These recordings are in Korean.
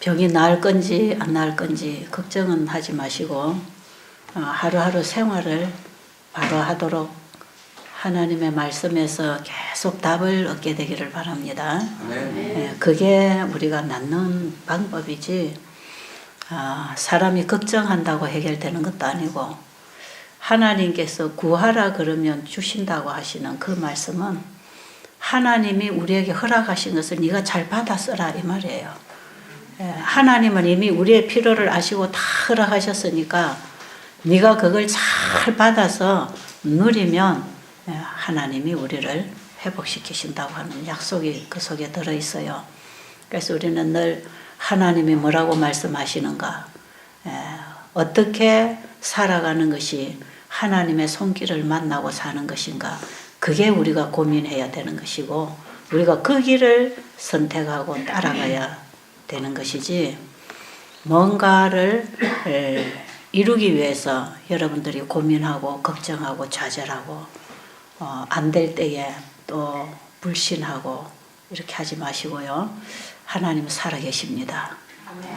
병이 나을 건지 안 나을 건지 걱정은 하지 마시고 하루하루 생활을 바로 하도록 하나님의 말씀에서 계속 답을 얻게 되기를 바랍니다. 네. 그게 우리가 낫는 방법이지 사람이 걱정한다고 해결되는 것도 아니고 하나님께서 구하라 그러면 주신다고 하시는 그 말씀은 하나님이 우리에게 허락하신 것을 네가 잘 받아 써라 이 말이에요. 하나님은 이미 우리의 필요를 아시고 다 허락하셨으니까 네가 그걸 잘 받아서 누리면 하나님이 우리를 회복시키신다고 하는 약속이 그 속에 들어있어요. 그래서 우리는 늘 하나님이 뭐라고 말씀하시는가, 어떻게 살아가는 것이 하나님의 손길을 만나고 사는 것인가, 그게 우리가 고민해야 되는 것이고 우리가 그 길을 선택하고 따라가야 되는 것이지, 뭔가를 이루기 위해서 여러분들이 고민하고 걱정하고 좌절하고 안 될 때에 또 불신하고 이렇게 하지 마시고요. 하나님 살아계십니다.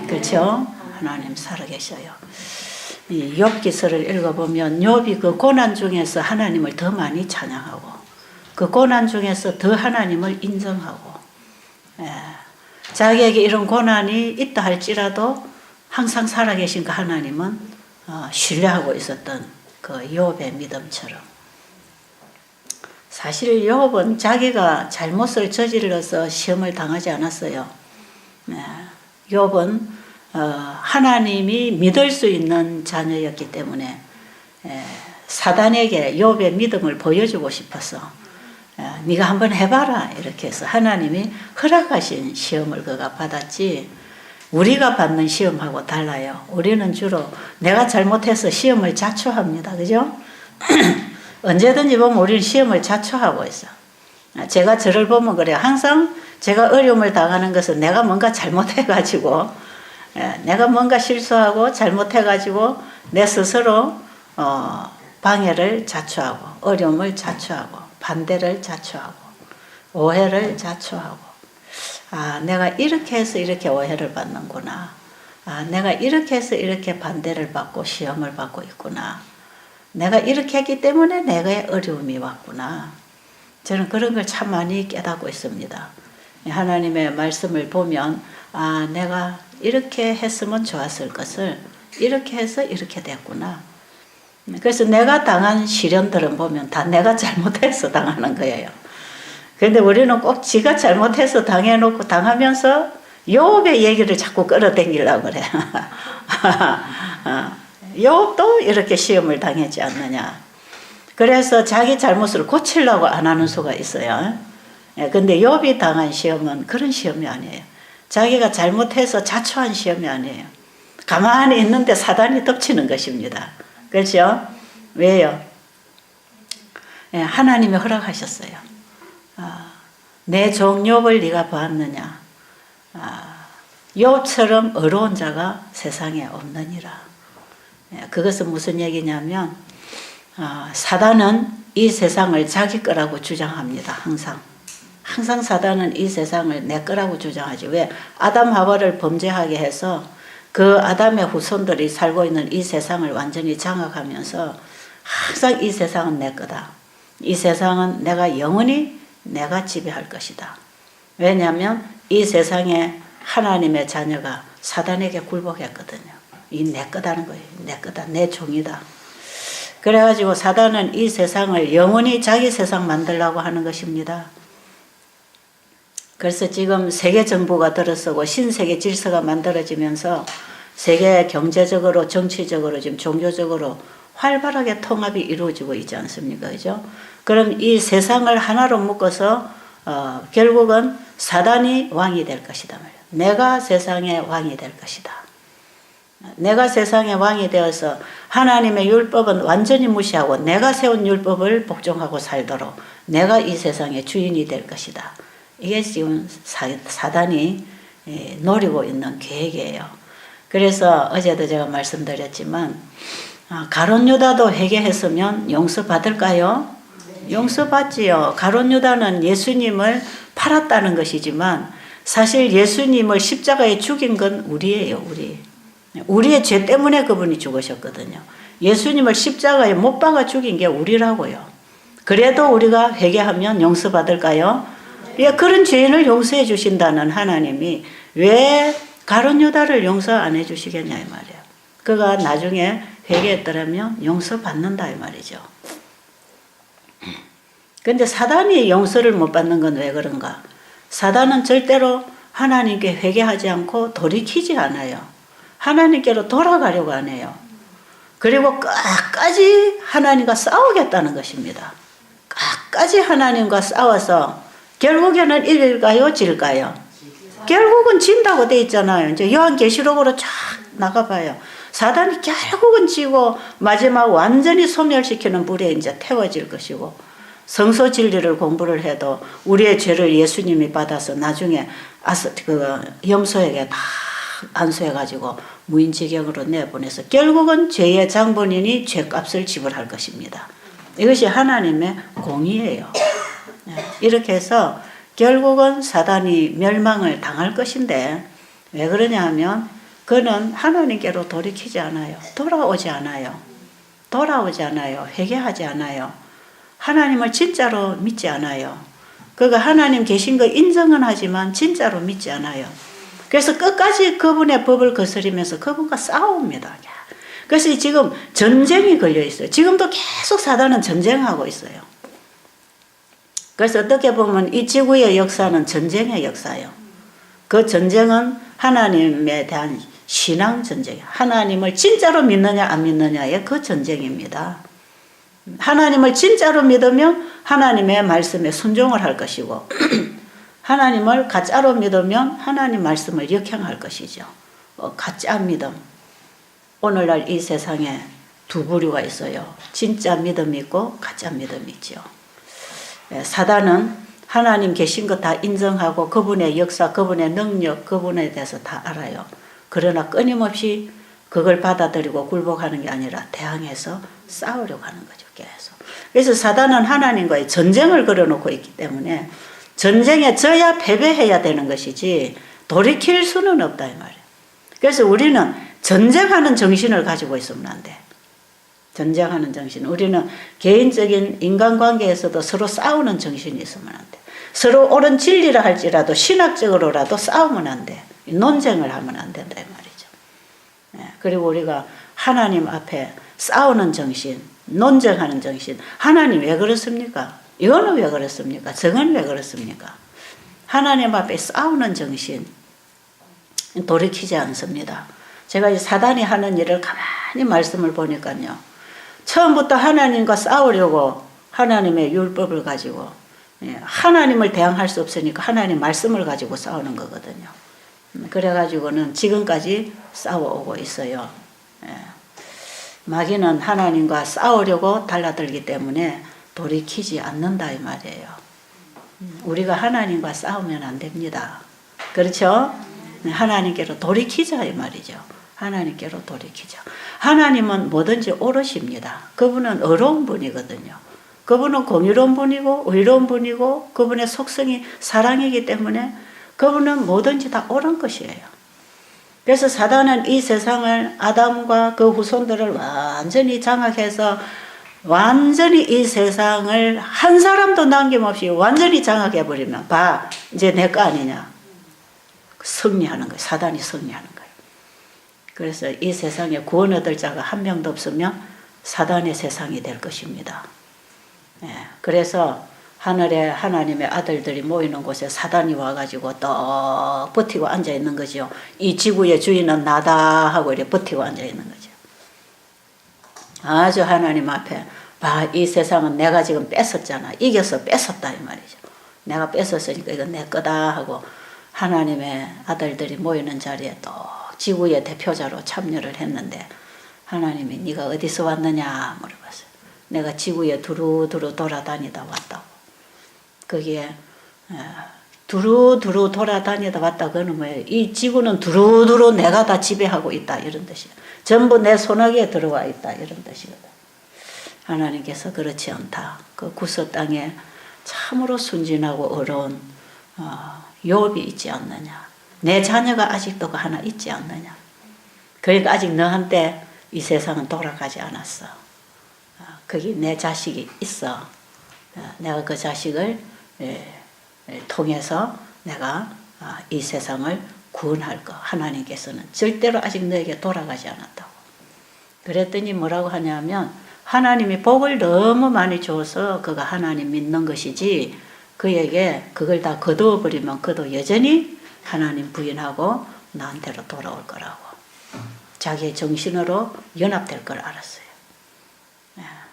그렇죠? 하나님 살아계셔요. 이 욥기서를 읽어보면 욥이 그 고난 중에서 하나님을 더 많이 찬양하고 그 고난 중에서 더 하나님을 인정하고, 자기에게 이런 고난이 있다 할지라도 항상 살아계신 그 하나님은 신뢰하고 있었던 그 욥의 믿음처럼. 사실 욥은 자기가 잘못을 저질러서 시험을 당하지 않았어요. 욥은 하나님이 믿을 수 있는 자녀였기 때문에 사단에게 욥의 믿음을 보여주고 싶어서 네가 한번 해봐라 이렇게 해서 하나님이 허락하신 시험을 그가 받았지, 우리가 받는 시험하고 달라요. 우리는 주로 내가 잘못해서 시험을 자초합니다. 그죠? 언제든지 보면 우리는 시험을 자초하고 있어. 제가 저를 보면 그래요. 항상 제가 어려움을 당하는 것은 내가 뭔가 잘못해가지고, 내가 뭔가 실수하고 잘못해가지고 내 스스로 방해를 자초하고 어려움을 자초하고 반대를 자초하고 오해를 자초하고, 내가 이렇게 해서 이렇게 오해를 받는구나, 내가 이렇게 해서 이렇게 반대를 받고 시험을 받고 있구나, 내가 이렇게 했기 때문에 내게 어려움이 왔구나. 저는 그런 걸 참 많이 깨닫고 있습니다. 하나님의 말씀을 보면 내가 이렇게 했으면 좋았을 것을 이렇게 해서 이렇게 됐구나. 그래서 내가 당한 시련들은 보면 다 내가 잘못해서 당하는 거예요. 그런데 우리는 꼭 지가 잘못해서 당해놓고 당하면서 욥의 얘기를 자꾸 끌어당기려고 그래. 욥도 이렇게 시험을 당하지 않느냐. 그래서 자기 잘못을 고치려고 안 하는 수가 있어요. 근데 욥이 당한 시험은 그런 시험이 아니에요. 자기가 잘못해서 자초한 시험이 아니에요. 가만히 있는데 사단이 덮치는 것입니다. 그렇죠? 왜요? 하나님이 허락하셨어요. 내 종 욥을 네가 보았느냐. 욥처럼 어려운 자가 세상에 없느니라. 그것은 무슨 얘기냐면 사단은 이 세상을 자기 거라고 주장합니다. 항상 사단은 이 세상을 내 거라고 주장하지. 왜? 아담 하와를 범죄하게 해서 그 아담의 후손들이 살고 있는 이 세상을 완전히 장악하면서 항상 이 세상은 내 거다. 이 세상은 내가 영원히 내가 지배할 것이다. 왜냐하면 이 세상에 하나님의 자녀가 사단에게 굴복했거든요. 이 내 거다는 거예요. 내 거다. 내 종이다. 그래가지고 사단은 이 세상을 영원히 자기 세상 만들려고 하는 것입니다. 그래서 지금 세계 정부가 들어서고 신세계 질서가 만들어지면서 세계 경제적으로 정치적으로 지금 종교적으로 활발하게 통합이 이루어지고 있지 않습니까? 그죠? 그럼 이 세상을 하나로 묶어서 결국은 사단이 왕이 될 것이다 말이야. 내가 세상의 왕이 될 것이다. 내가 세상의 왕이 되어서 하나님의 율법은 완전히 무시하고 내가 세운 율법을 복종하고 살도록 내가 이 세상의 주인이 될 것이다. 이게 지금 사단이 노리고 있는 계획이에요. 그래서 어제도 제가 말씀드렸지만 가룟 유다도 회개했으면 용서받을까요? 용서받지요. 가룟 유다는 예수님을 팔았다는 것이지만 사실 예수님을 십자가에 죽인 건 우리예요, 우리. 우리의 죄 때문에 그분이 죽으셨거든요. 예수님을 십자가에 못 박아 죽인 게 우리라고요. 그래도 우리가 회개하면 용서받을까요? 예, 그런 죄인을 용서해 주신다는 하나님이 왜 가룟 유다를 용서 안 해 주시겠냐 이 말이에요. 그가 나중에 회개했더라면 용서받는다 이 말이죠. 근데 사단이 용서를 못 받는 건 왜 그런가? 사단은 절대로 하나님께 회개하지 않고 돌이키지 않아요. 하나님께로 돌아가려고 안 해요. 그리고 끝까지 하나님과 싸우겠다는 것입니다. 끝까지 하나님과 싸워서 결국에는 이길까요? 질까요? 결국은 진다고 돼 있잖아요. 이제 요한계시록으로 쫙 나가봐요. 사단이 결국은 지고 마지막 완전히 소멸시키는 불에 이제 태워질 것이고, 성소 진리를 공부를 해도 우리의 죄를 예수님이 받아서 나중에 염소에게 다 안수해가지고 무인지경으로 내보내서 결국은 죄의 장본인이 죄값을 지불할 것입니다. 이것이 하나님의 공의예요. 이렇게 해서 결국은 사단이 멸망을 당할 것인데, 왜 그러냐 하면 그는 하나님께로 돌이키지 않아요. 돌아오지 않아요. 회개하지 않아요. 하나님을 진짜로 믿지 않아요. 그가 하나님 계신 거 인정은 하지만 진짜로 믿지 않아요. 그래서 끝까지 그분의 법을 거스리면서 그분과 싸웁니다. 그래서 지금 전쟁이 걸려 있어요. 지금도 계속 사단은 전쟁하고 있어요. 그래서 어떻게 보면 이 지구의 역사는 전쟁의 역사예요. 그 전쟁은 하나님에 대한 신앙 전쟁이에요. 하나님을 진짜로 믿느냐 안 믿느냐의 그 전쟁입니다. 하나님을 진짜로 믿으면 하나님의 말씀에 순종을 할 것이고, 하나님을 가짜로 믿으면 하나님 말씀을 역행할 것이죠. 가짜 믿음. 오늘날 이 세상에 두 부류가 있어요. 진짜 믿음 있고 가짜 믿음 있죠. 사단은 하나님 계신 거 다 인정하고 그분의 역사, 그분의 능력, 그분에 대해서 다 알아요. 그러나 끊임없이 그걸 받아들이고 굴복하는 게 아니라 대항해서 싸우려고 하는 거죠. 계속. 그래서 사단은 하나님과의 전쟁을 걸어놓고 있기 때문에 전쟁에 져야 패배해야 되는 것이지 돌이킬 수는 없다 이 말이에요. 그래서 우리는 전쟁하는 정신을 가지고 있으면 안 돼. 전쟁하는 정신. 우리는 개인적인 인간관계에서도 서로 싸우는 정신이 있으면 안 돼. 서로 옳은 진리라 할지라도 신학적으로라도 싸우면 안 돼. 논쟁을 하면 안 된다 이 말이죠. 그리고 우리가 하나님 앞에 싸우는 정신, 논쟁하는 정신. 하나님 왜 그렇습니까? 이거는 왜 그렇습니까? 저건 왜 그렇습니까? 하나님 앞에 싸우는 정신 돌이키지 않습니다. 제가 이 사단이 하는 일을 가만히 말씀을 보니까요. 처음부터 하나님과 싸우려고 하나님의 율법을 가지고 하나님을 대항할 수 없으니까 하나님 말씀을 가지고 싸우는 거거든요. 그래가지고는 지금까지 싸워오고 있어요. 마귀는 하나님과 싸우려고 달라들기 때문에 돌이키지 않는다 이 말이에요. 우리가 하나님과 싸우면 안 됩니다. 그렇죠? 하나님께로 돌이키자 이 말이죠. 하나님께로 돌이키자. 하나님은 뭐든지 오롯입니다. 그분은 의로운 분이거든요. 그분은 공의로운 분이고 의로운 분이고 그분의 속성이 사랑이기 때문에 그분은 뭐든지 다 옳은 것이에요. 그래서 사단은 이 세상을 아담과 그 후손들을 완전히 장악해서 완전히 이 세상을 한 사람도 남김없이 완전히 장악해버리면 봐 이제 내 거 아니냐. 승리하는 거예요. 사단이 승리하는 거예요. 그래서 이 세상에 구원 얻을 자가 한 명도 없으면 사단의 세상이 될 것입니다. 그래서 하늘에 하나님의 아들들이 모이는 곳에 사단이 와가지고 떡 버티고 앉아있는 거죠. 이 지구의 주인은 나다 하고 이렇게 버티고 앉아있는 거죠. 아주 하나님 앞에 봐, 이 세상은 내가 지금 뺏었잖아. 이겨서 뺏었다 이 말이죠. 내가 뺏었으니까 이건 내 거다 하고 하나님의 아들들이 모이는 자리에 또 지구의 대표자로 참여를 했는데 하나님이 네가 어디서 왔느냐 물어봤어요. 내가 지구에 두루두루 돌아다니다 왔다고. 거기에 두루두루 돌아다니다 왔다 그는 뭐예요? 이 지구는 두루두루 내가 다 지배하고 있다 이런 뜻이에요. 전부 내 손아귀에 들어와 있다 이런 뜻이거든. 하나님께서 그렇지 않다. 그 구서 땅에 참으로 순진하고 어려운 유업이 있지 않느냐. 내 자녀가 아직도 하나 있지 않느냐. 그러니까 아직 너한테 이 세상은 돌아가지 않았어. 거기 내 자식이 있어. 내가 그 자식을 통해서 내가 이 세상을 구원할 거. 하나님께서는 절대로 아직 너에게 돌아가지 않았다고. 그랬더니 뭐라고 하냐면 하나님이 복을 너무 많이 줘서 그가 하나님 믿는 것이지 그에게 그걸 다 거두어버리면 그도 여전히 하나님 부인하고 나한테로 돌아올 거라고. 자기의 정신으로 연합될 걸 알았어요.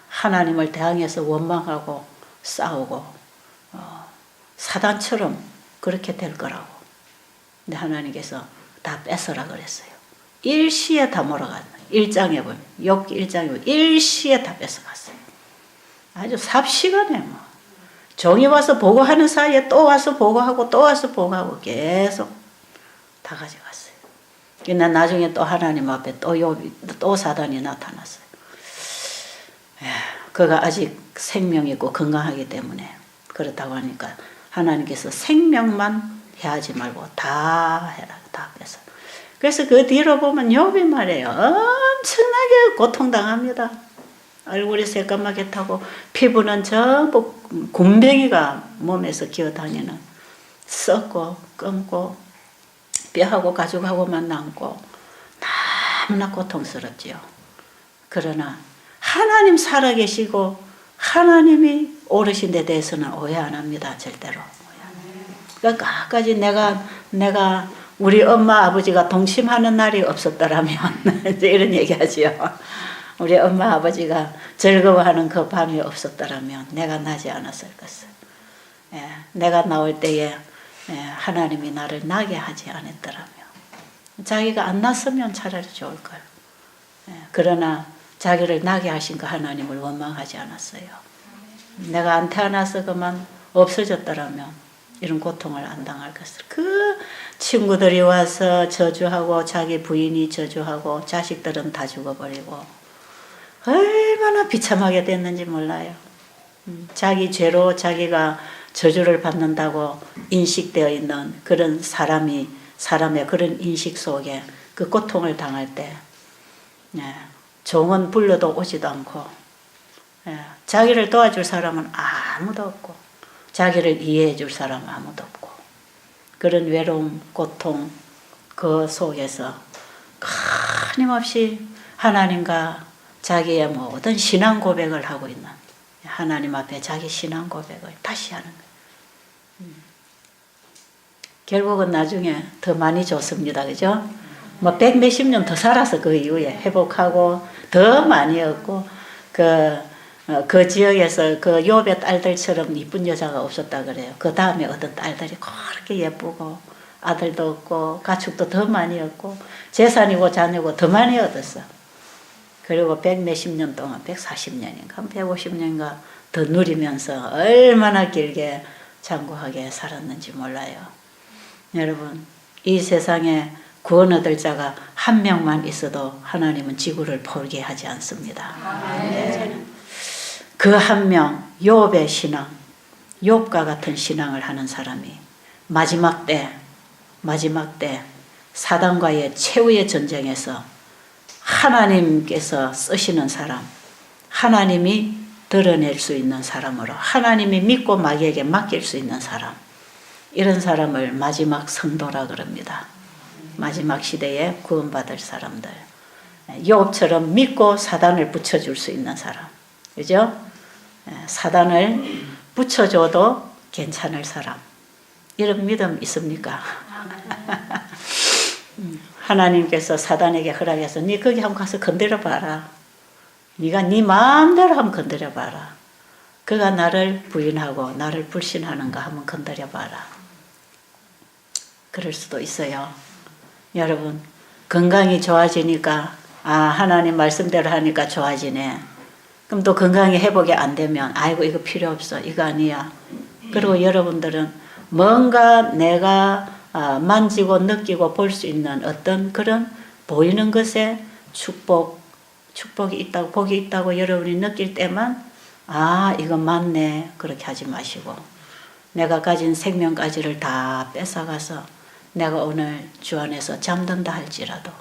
하나님을 대항해서 원망하고 싸우고 사단처럼 그렇게 될 거라고. 근데 하나님께서 다 뺏어라 그랬어요. 일시에 다 몰아갔어요. 1장에 보면 욥기 1장에 보면 일시에 다 뺏어갔어요. 아주 삽시간에 뭐 종이 와서 보고하는 사이에 또 와서 보고하고 또 와서 보고하고 계속 다 가져갔어요. 근데 나중에 또 하나님 앞에 또 사단이 나타났어요. 그가 아직 생명이 있고 건강하기 때문에 그렇다고 하니까 하나님께서 생명만 해하지 말고 다 해라. 다 뺏어. 그래서 그 뒤로 보면 욥이 말이에요. 엄청나게 고통당합니다. 얼굴이 새까맣게 타고 피부는 전부 굼벵이가 몸에서 기어다니는 썩고 검고 뼈하고 가죽하고만 남고 너무나 고통스럽지요. 그러나 하나님 살아계시고 하나님이 오르신 데 대해서는 오해 안 합니다. 절대로. 그러니까 끝까지 내가 우리 엄마 아버지가 동침하는 날이 없었더라면 이제 이런 얘기하지요. 우리 엄마 아버지가 즐거워하는 그 밤이 없었더라면 내가 나지 않았을 것을. 내가 나올 때에 하나님이 나를 나게 하지 않았더라면 자기가 안 났으면 차라리 좋을 걸. 그러나 자기를 나게 하신 그 하나님을 원망하지 않았어요. 내가 안 태어나서 그만 없어졌더라면 이런 고통을 안 당할 것을. 그 친구들이 와서 저주하고 자기 부인이 저주하고 자식들은 다 죽어버리고 얼마나 비참하게 됐는지 몰라요. 자기 죄로 자기가 저주를 받는다고 인식되어 있는 그런 사람의 그런 인식 속에 그 고통을 당할 때 종은 불러도 오지도 않고 자기를 도와줄 사람은 아무도 없고 자기를 이해해 줄 사람은 아무도 없고 그런 외로움, 고통 그 속에서 끊임없이 하나님과 자기의 모든 신앙 고백을 하고 있는 하나님 앞에 자기 신앙 고백을 다시 하는 거예요. 결국은 나중에 더 많이 줬습니다. 그죠? 뭐 100몇십 년 더 살아서 그 이후에 회복하고 더 많이 얻고 그 지역에서 그 욥의 딸들처럼 이쁜 여자가 없었다 그래요. 그 다음에 얻은 딸들이 그렇게 예쁘고 아들도 얻고 가축도 더 많이 얻고 재산이고 자녀고 더 많이 얻었어. 그리고 100몇십 년 동안 140년인가 150년인가 더 누리면서 얼마나 길게 장구하게 살았는지 몰라요. 여러분 이 세상에 구원 얻을 자가 한 명만 있어도 하나님은 지구를 포기하지 않습니다. 그 한 명 욥의 신앙, 욥과 같은 신앙을 하는 사람이 마지막 때 사단과의 최후의 전쟁에서 하나님께서 쓰시는 사람, 하나님이 드러낼 수 있는 사람으로 하나님이 믿고 마귀에게 맡길 수 있는 사람, 이런 사람을 마지막 성도라 그럽니다. 마지막 시대에 구원받을 사람들. 욥처럼 믿고 사단을 붙여줄 수 있는 사람. 그죠? 사단을 붙여줘도 괜찮을 사람. 이런 믿음 있습니까? 하나님께서 사단에게 허락해서 네 거기 한번 가서 건드려 봐라. 네가 네 마음대로 한번 건드려 봐라. 그가 나를 부인하고 나를 불신하는가 한번 건드려 봐라. 그럴 수도 있어요. 여러분 건강이 좋아지니까 하나님 말씀대로 하니까 좋아지네. 그럼 또 건강이 회복이 안 되면 아이고 이거 필요 없어. 이거 아니야. 그리고 여러분들은 뭔가 내가 만지고 느끼고 볼 수 있는 어떤 그런 보이는 것에 축복이 있다고 복이 있다고 여러분이 느낄 때만 이거 맞네 그렇게 하지 마시고 내가 가진 생명까지를 다 뺏어가서 내가 오늘 주 안에서 잠든다 할지라도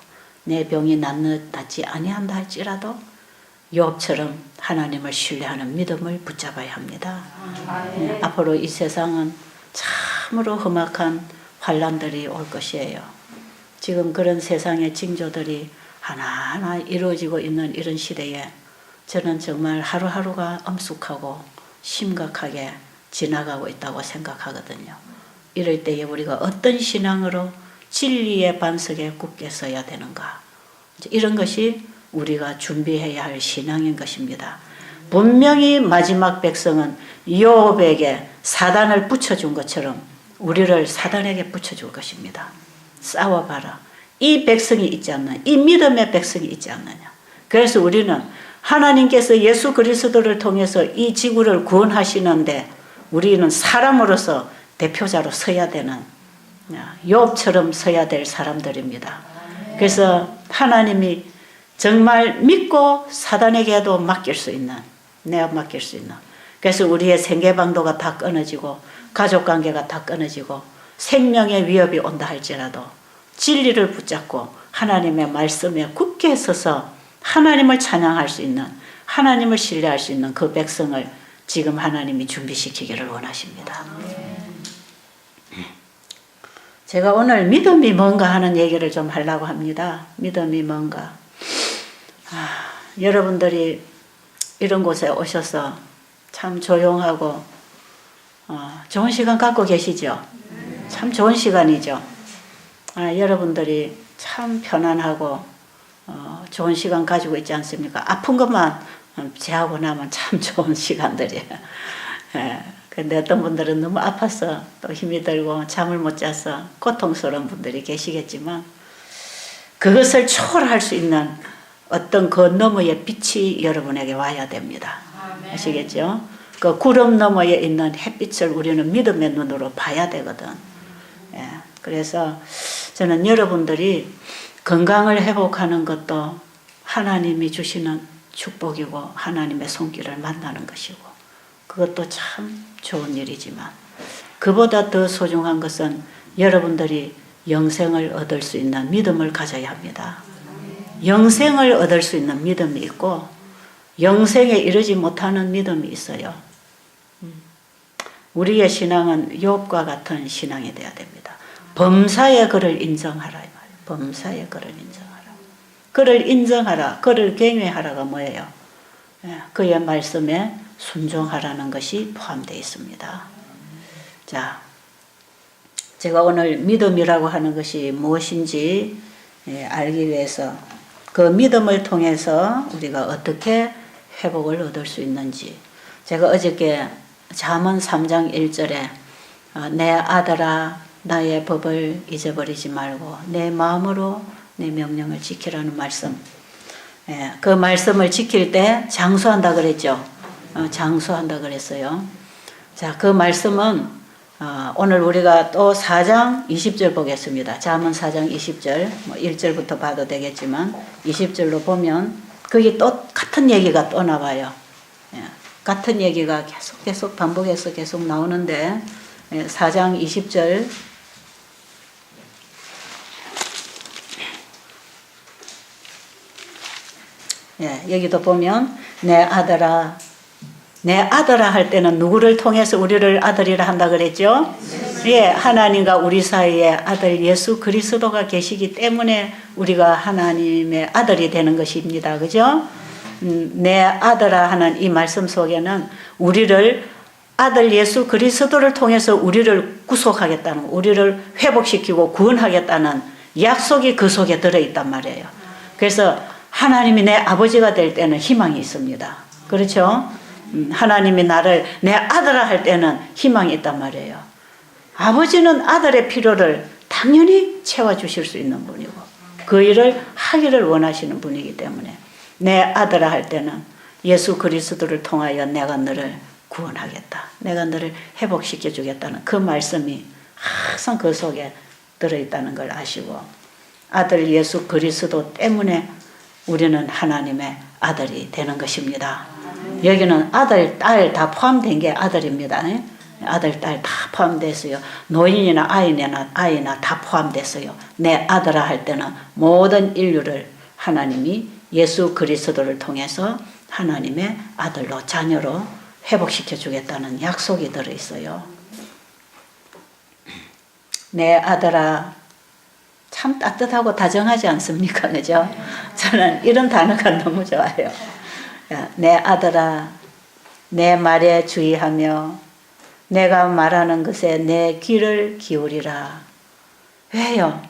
내 병이 낫지 아니한다 할지라도 욥처럼 하나님을 신뢰하는 믿음을 붙잡아야 합니다. 앞으로 이 세상은 참으로 험악한 환란들이 올 것이에요. 지금 그런 세상의 징조들이 하나하나 이루어지고 있는 이런 시대에 저는 정말 하루하루가 엄숙하고 심각하게 지나가고 있다고 생각하거든요. 이럴 때에 우리가 어떤 신앙으로 진리의 반석에 굳게 서야 되는가. 이런 것이 우리가 준비해야 할 신앙인 것입니다. 분명히 마지막 백성은 욥에게 사단을 붙여준 것처럼 우리를 사단에게 붙여줄 것입니다. 싸워봐라. 이 백성이 있지 않느냐. 이 믿음의 백성이 있지 않느냐. 그래서 우리는 하나님께서 예수 그리스도를 통해서 이 지구를 구원하시는데 우리는 사람으로서 대표자로 서야 되는 욥처럼 서야 될 사람들입니다. 그래서 하나님이 정말 믿고 사단에게도 맡길 수 있는, 내가 맡길 수 있는. 그래서 우리의 생계방도가 다 끊어지고 가족관계가 다 끊어지고 생명의 위협이 온다 할지라도 진리를 붙잡고 하나님의 말씀에 굳게 서서 하나님을 찬양할 수 있는, 하나님을 신뢰할 수 있는 그 백성을 지금 하나님이 준비시키기를 원하십니다. 제가 오늘 믿음이 뭔가 하는 얘기를 좀 하려고 합니다. 믿음이 뭔가. 여러분들이 이런 곳에 오셔서 참 조용하고 좋은 시간 갖고 계시죠? 참 좋은 시간이죠. 여러분들이 참 편안하고 좋은 시간 가지고 있지 않습니까? 아픈 것만 제하고 나면 참 좋은 시간들이에요. 근데 어떤 분들은 너무 아파서 또 힘이 들고 잠을 못 자서 고통스러운 분들이 계시겠지만 그것을 초월할 수 있는 어떤 그 너머의 빛이 여러분에게 와야 됩니다. 아시겠죠? 그 구름 너머에 있는 햇빛을 우리는 믿음의 눈으로 봐야 되거든. 그래서 저는 여러분들이 건강을 회복하는 것도 하나님이 주시는 축복이고 하나님의 손길을 만나는 것이고 그것도 참 좋은 일이지만 그보다 더 소중한 것은 여러분들이 영생을 얻을 수 있는 믿음을 가져야 합니다. 영생을 얻을 수 있는 믿음이 있고 영생에 이르지 못하는 믿음이 있어요. 우리의 신앙은 욥과 같은 신앙이 되어야 됩니다. 범사의 그를 인정하라. 범사의 그를 인정하라. 그를 인정하라. 그를 경외하라가 뭐예요? 그의 말씀에 순종하라는 것이 포함되어 있습니다. 자, 제가 오늘 믿음이라고 하는 것이 무엇인지 알기 위해서 그 믿음을 통해서 우리가 어떻게 회복을 얻을 수 있는지 제가 어저께 잠언 3장 1절에 내 아들아 나의 법을 잊어버리지 말고 내 마음으로 내 명령을 지키라는 말씀. 그 말씀을 지킬 때 장수한다 그랬죠. 장수한다 그랬어요. 자, 그 말씀은 오늘 우리가 또 4장 20절 보겠습니다. 잠언 4장 20절 1절부터 봐도 되겠지만 20절로 보면 거기 또 같은 얘기가 또 나와요. 같은 얘기가 계속 반복해서 계속 나오는데 4장 20절 여기도 보면 내 아들아 할 때는 누구를 통해서 우리를 아들이라 한다 그랬죠? 하나님과 우리 사이에 아들 예수 그리스도가 계시기 때문에 우리가 하나님의 아들이 되는 것입니다. 그죠? 내 아들아 하는 이 말씀 속에는 우리를 아들 예수 그리스도를 통해서 우리를 구속하겠다는, 우리를 회복시키고 구원하겠다는 약속이 그 속에 들어있단 말이에요. 그래서 하나님이 내 아버지가 될 때는 희망이 있습니다. 그렇죠? 하나님이 나를 내 아들아 할 때는 희망이 있단 말이에요. 아버지는 아들의 필요를 당연히 채워주실 수 있는 분이고 그 일을 하기를 원하시는 분이기 때문에 내 아들아 할 때는 예수 그리스도를 통하여 내가 너를 구원하겠다. 내가 너를 회복시켜 주겠다는 그 말씀이 항상 그 속에 들어있다는 걸 아시고 아들 예수 그리스도 때문에 우리는 하나님의 아들이 되는 것입니다. 여기는 아들, 딸 다 포함된 게 아들입니다. 아들, 딸 다 포함됐어요. 노인이나 아이나 다 포함됐어요. 내 아들아 할 때는 모든 인류를 하나님이 예수 그리스도를 통해서 하나님의 아들로 자녀로 회복시켜 주겠다는 약속이 들어있어요. 내 아들아, 참 따뜻하고 다정하지 않습니까? 그죠? 저는 이런 단어가 너무 좋아요. 내 아들아, 내 말에 주의하며 내가 말하는 것에 내 귀를 기울이라. 왜요?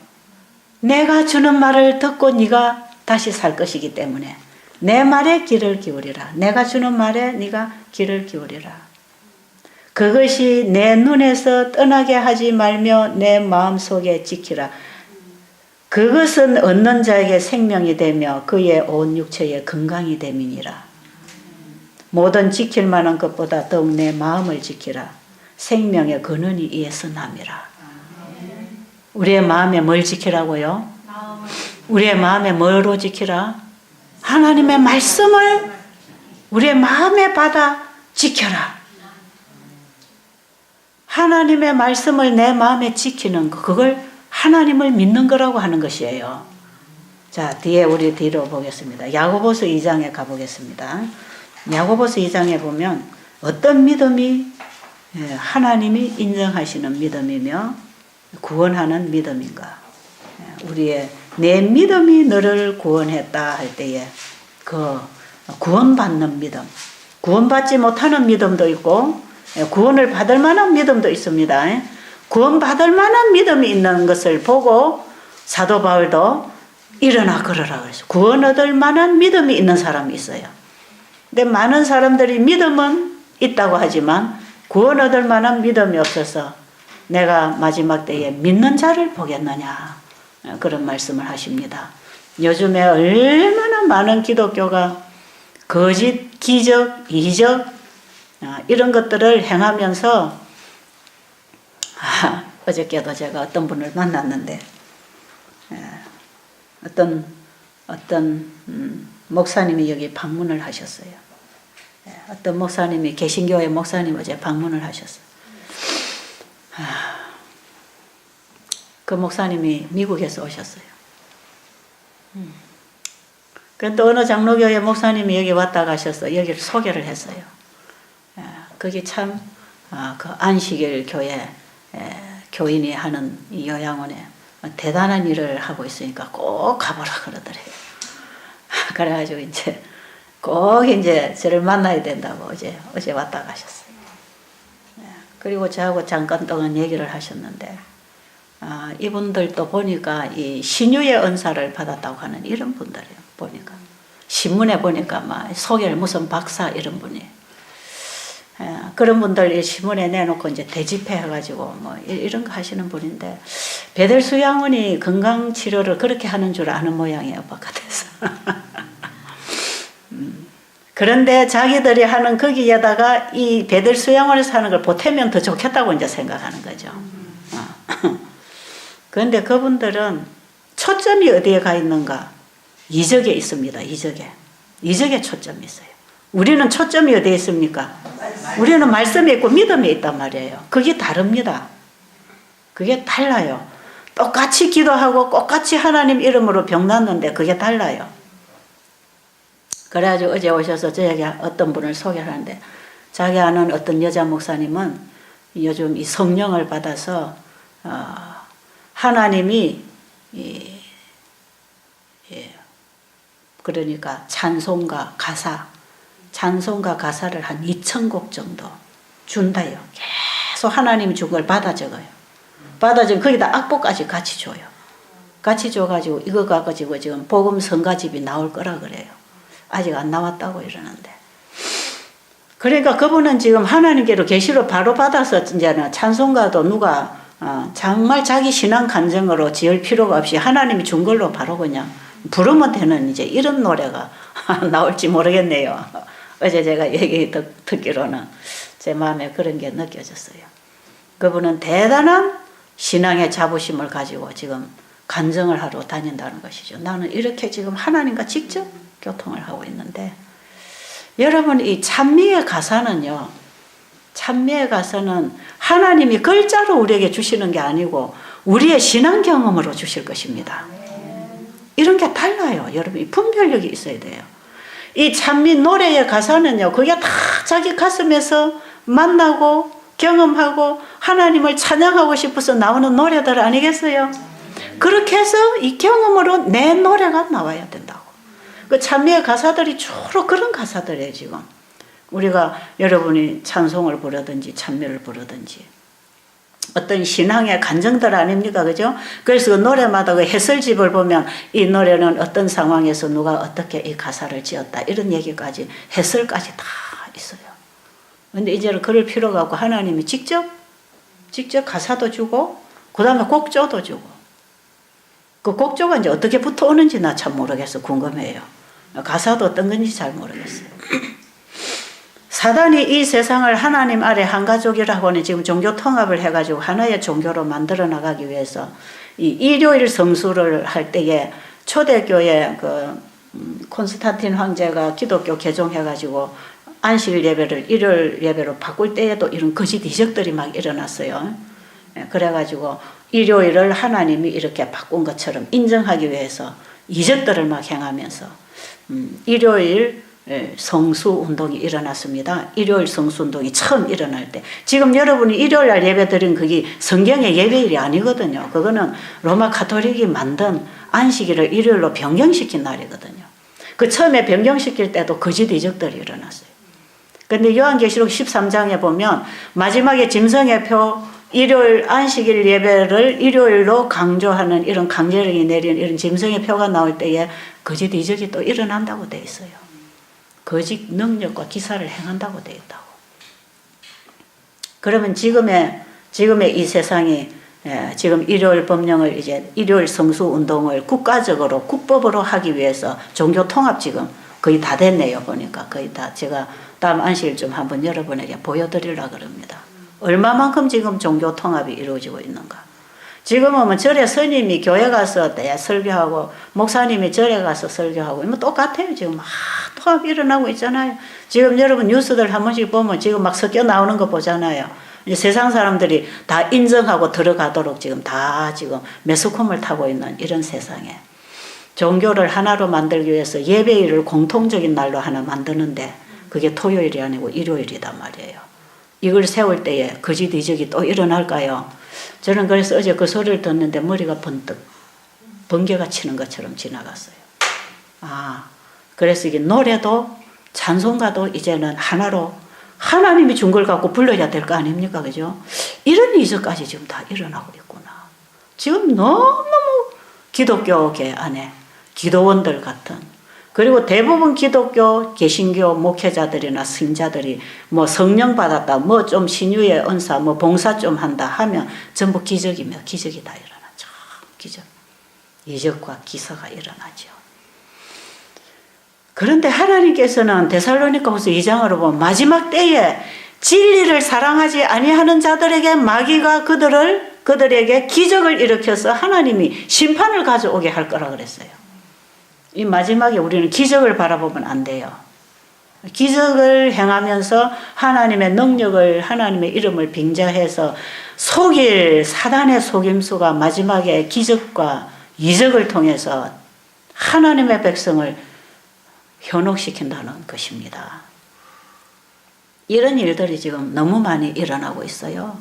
내가 주는 말을 듣고 네가 다시 살 것이기 때문에 내 말에 귀를 기울이라. 내가 주는 말에 네가 귀를 기울이라. 그것이 내 눈에서 떠나게 하지 말며 내 마음속에 지키라. 그것은 얻는 자에게 생명이 되며 그의 온 육체에 건강이 됨이니라. 모든 지킬 만한 것보다 더욱 내 마음을 지키라. 생명의 근원이 이에서 남이라. 우리의 마음에 뭘 지키라고요? 우리의 마음에 뭐로 지키라? 하나님의 말씀을 우리의 마음에 받아 지켜라. 하나님의 말씀을 내 마음에 지키는 거, 그걸 하나님을 믿는 거라고 하는 것이에요. 자, 우리 뒤로 보겠습니다. 야고보서 2장에 가보겠습니다. 야고보서 2장에 보면 어떤 믿음이 하나님이 인정하시는 믿음이며 구원하는 믿음인가. 내 믿음이 너를 구원했다 할 때에 그 구원받는 믿음, 구원받지 못하는 믿음도 있고 구원을 받을 만한 믿음도 있습니다. 구원받을 만한 믿음이 있는 것을 보고 사도 바울도 일어나 걸어라 그랬어요. 구원 얻을 만한 믿음이 있는 사람이 있어요. 근데 많은 사람들이 믿음은 있다고 하지만 구원 얻을 만한 믿음이 없어서 내가 마지막 때에 믿는 자를 보겠느냐, 그런 말씀을 하십니다. 요즘에 얼마나 많은 기독교가 거짓, 기적, 이적 이런 것들을 행하면서 어저께도 제가 어떤 분을 만났는데 어떤 목사님이 여기 방문을 하셨어요. 어떤 목사님이 개신교회 목사님 어제 방문을 하셨어요. 그 목사님이 미국에서 오셨어요. 그런데 어느 장로교회 목사님이 여기 왔다 가셔서 여기를 소개를 했어요. 거기 참 그 안식일 교회 교인이 하는 이 요양원에 대단한 일을 하고 있으니까 꼭 가보라 그러더래요. 그래가지고 이제 꼭 이제 저를 만나야 된다고 어제 왔다 가셨어요. 그리고 저하고 잠깐 동안 얘기를 하셨는데, 이분들도 보니까 이 신유의 은사를 받았다고 하는 이런 분들이에요. 보니까 신문에 보니까 막 소개를 무슨 박사 이런 분이. 그런 분들 신문에 내놓고 이제 대집회 해가지고 뭐 이런 거 하시는 분인데, 베들수양원이 건강치료를 그렇게 하는 줄 아는 모양이에요, 바깥에서. 그런데 자기들이 하는 거기에다가 이 베들수양원에서 하는 걸 보태면 더 좋겠다고 이제 생각하는 거죠. 그런데 그분들은 초점이 어디에 가 있는가? 이적에 있습니다. 이적에 초점이 있어요. 우리는 초점이 어디에 있습니까? 우리는 말씀이 있고 믿음이 있단 말이에요. 그게 다릅니다. 그게 달라요. 똑같이 기도하고 똑같이 하나님 이름으로 병 낫는데 그게 달라요. 그래가지고 어제 오셔서 저에게 어떤 분을 소개를 하는데, 자기 아는 어떤 여자 목사님은 요즘 이 성령을 받아서 하나님이 그러니까 찬송가 가사를 한 2,000곡 정도 준다요. 계속 하나님이 준 걸 받아 적어요. 받아주면 거기다 악보까지 같이 줘요. 같이 줘가지고 이거 가지고 지금 복음 성가집이 나올 거라 그래요. 아직 안 나왔다고 이러는데. 그러니까 그분은 지금 하나님께로 계시로 바로 받아서 이제는 찬송가도 누가 정말 자기 신앙 감정으로 지을 필요가 없이 하나님이 준 걸로 바로 그냥 부르면 되는 이제 이런 노래가 나올지 모르겠네요. 어제 제가 얘기 듣기로는 제 마음에 그런 게 느껴졌어요. 그분은 대단한 신앙의 자부심을 가지고 지금 간증을 하러 다닌다는 것이죠. 나는 이렇게 지금 하나님과 직접 교통을 하고 있는데, 여러분 이 찬미의 가사는요, 찬미에 가서는 하나님이 글자로 우리에게 주시는 게 아니고 우리의 신앙 경험으로 주실 것입니다. 이런 게 달라요. 여러분, 이 분별력이 있어야 돼요. 이 찬미 노래의 가사는요, 그게 다 자기 가슴에서 만나고 경험하고 하나님을 찬양하고 싶어서 나오는 노래들 아니겠어요? 그렇게 해서 이 경험으로 내 노래가 나와야 된다고. 그 찬미의 가사들이 주로 그런 가사들이에요, 지금. 우리가 여러분이 찬송을 부르든지 찬미를 부르든지 어떤 신앙의 간증들 아닙니까? 그죠? 그래서 그 노래마다 그 해설집을 보면 이 노래는 어떤 상황에서 누가 어떻게 이 가사를 지었다. 이런 얘기까지, 해설까지 다 있어요. 근데 이제는 그럴 필요가 없고 하나님이 직접 가사도 주고, 그 다음에 곡조도 주고. 그 곡조가 이제 어떻게 붙어오는지 나 참 모르겠어. 궁금해요. 가사도 어떤 건지 잘 모르겠어요. 사단이 이 세상을 하나님 아래 한 가족이라고는 지금 종교 통합을 해가지고 하나의 종교로 만들어 나가기 위해서 이 일요일 성수를 할 때에 초대교회 콘스탄틴 황제가 기독교 개종해가지고 안식 예배를 일요일 예배로 바꿀 때에도 이런 거짓 이적들이 막 일어났어요. 그래가지고 일요일을 하나님이 이렇게 바꾼 것처럼 인정하기 위해서 이적들을 막 행하면서 일요일 성수 운동이 일어났습니다. 일요일 성수 운동이 처음 일어날 때, 지금 여러분이 일요일 날 예배 드린 그게 성경의 예배일이 아니거든요. 그거는 로마 가톨릭이 만든 안식일을 일요일로 변경시킨 날이거든요. 그 처음에 변경시킬 때도 거짓 이적들이 일어났어요. 근데 요한계시록 13장에 보면 마지막에 짐승의 표, 일요일 안식일 예배를 일요일로 강조하는 이런 강제력이 내린 이런 짐승의 표가 나올 때에 거짓 이적이 또 일어난다고 돼 있어요. 거짓 능력과 기사를 행한다고 되어 있다고. 그러면 지금의 이 세상이 지금 일요일 법령을 이제 일요일 성수 운동을 국가적으로 국법으로 하기 위해서 종교 통합 지금 거의 다 됐네요. 보니까 거의 다. 제가 다음 안식일 좀 한번 여러분에게 보여드리려고 합니다. 얼마만큼 지금 종교 통합이 이루어지고 있는가. 지금은 뭐 절에 스님이 교회 가서 설교하고 목사님이 절에 가서 설교하고 뭐 똑같아요. 지금 막 통합이 일어나고 있잖아요. 지금 여러분 뉴스들 한 번씩 보면 지금 막 섞여 나오는 거 보잖아요. 이제 세상 사람들이 다 인정하고 들어가도록 지금 다 지금 매스컴을 타고 있는 이런 세상에 종교를 하나로 만들기 위해서 예배일을 공통적인 날로 하나 만드는데 그게 토요일이 아니고 일요일이단 말이에요. 이걸 세울 때에 거짓 이적이 또 일어날까요? 저는 그래서 어제 그 소리를 듣는데 머리가 번뜩 번개가 치는 것처럼 지나갔어요. 그래서 이게 노래도 찬송가도 이제는 하나로 하나님이 준 걸 갖고 불러야 될 거 아닙니까? 그죠? 이런 이적까지 지금 다 일어나고 있구나. 지금 너무너무 기독교계 안에 기도원들 같은, 그리고 대부분 기독교 개신교 목회자들이나 신자들이 뭐 성령 받았다, 뭐 좀 신유의 은사, 뭐 봉사 좀 한다 하면 전부 기적이며 기적이 다 일어나죠. 기적. 이적과 기사가 일어나죠. 그런데 하나님께서는 데살로니가후서 2장으로 보면 마지막 때에 진리를 사랑하지 아니하는 자들에게 마귀가 그들에게 기적을 일으켜서 하나님이 심판을 가져오게 할 거라 그랬어요. 이 마지막에 우리는 기적을 바라보면 안 돼요. 기적을 행하면서 하나님의 능력을, 하나님의 이름을 빙자해서 속일 사단의 속임수가 마지막에 기적과 이적을 통해서 하나님의 백성을 현혹시킨다는 것입니다. 이런 일들이 지금 너무 많이 일어나고 있어요.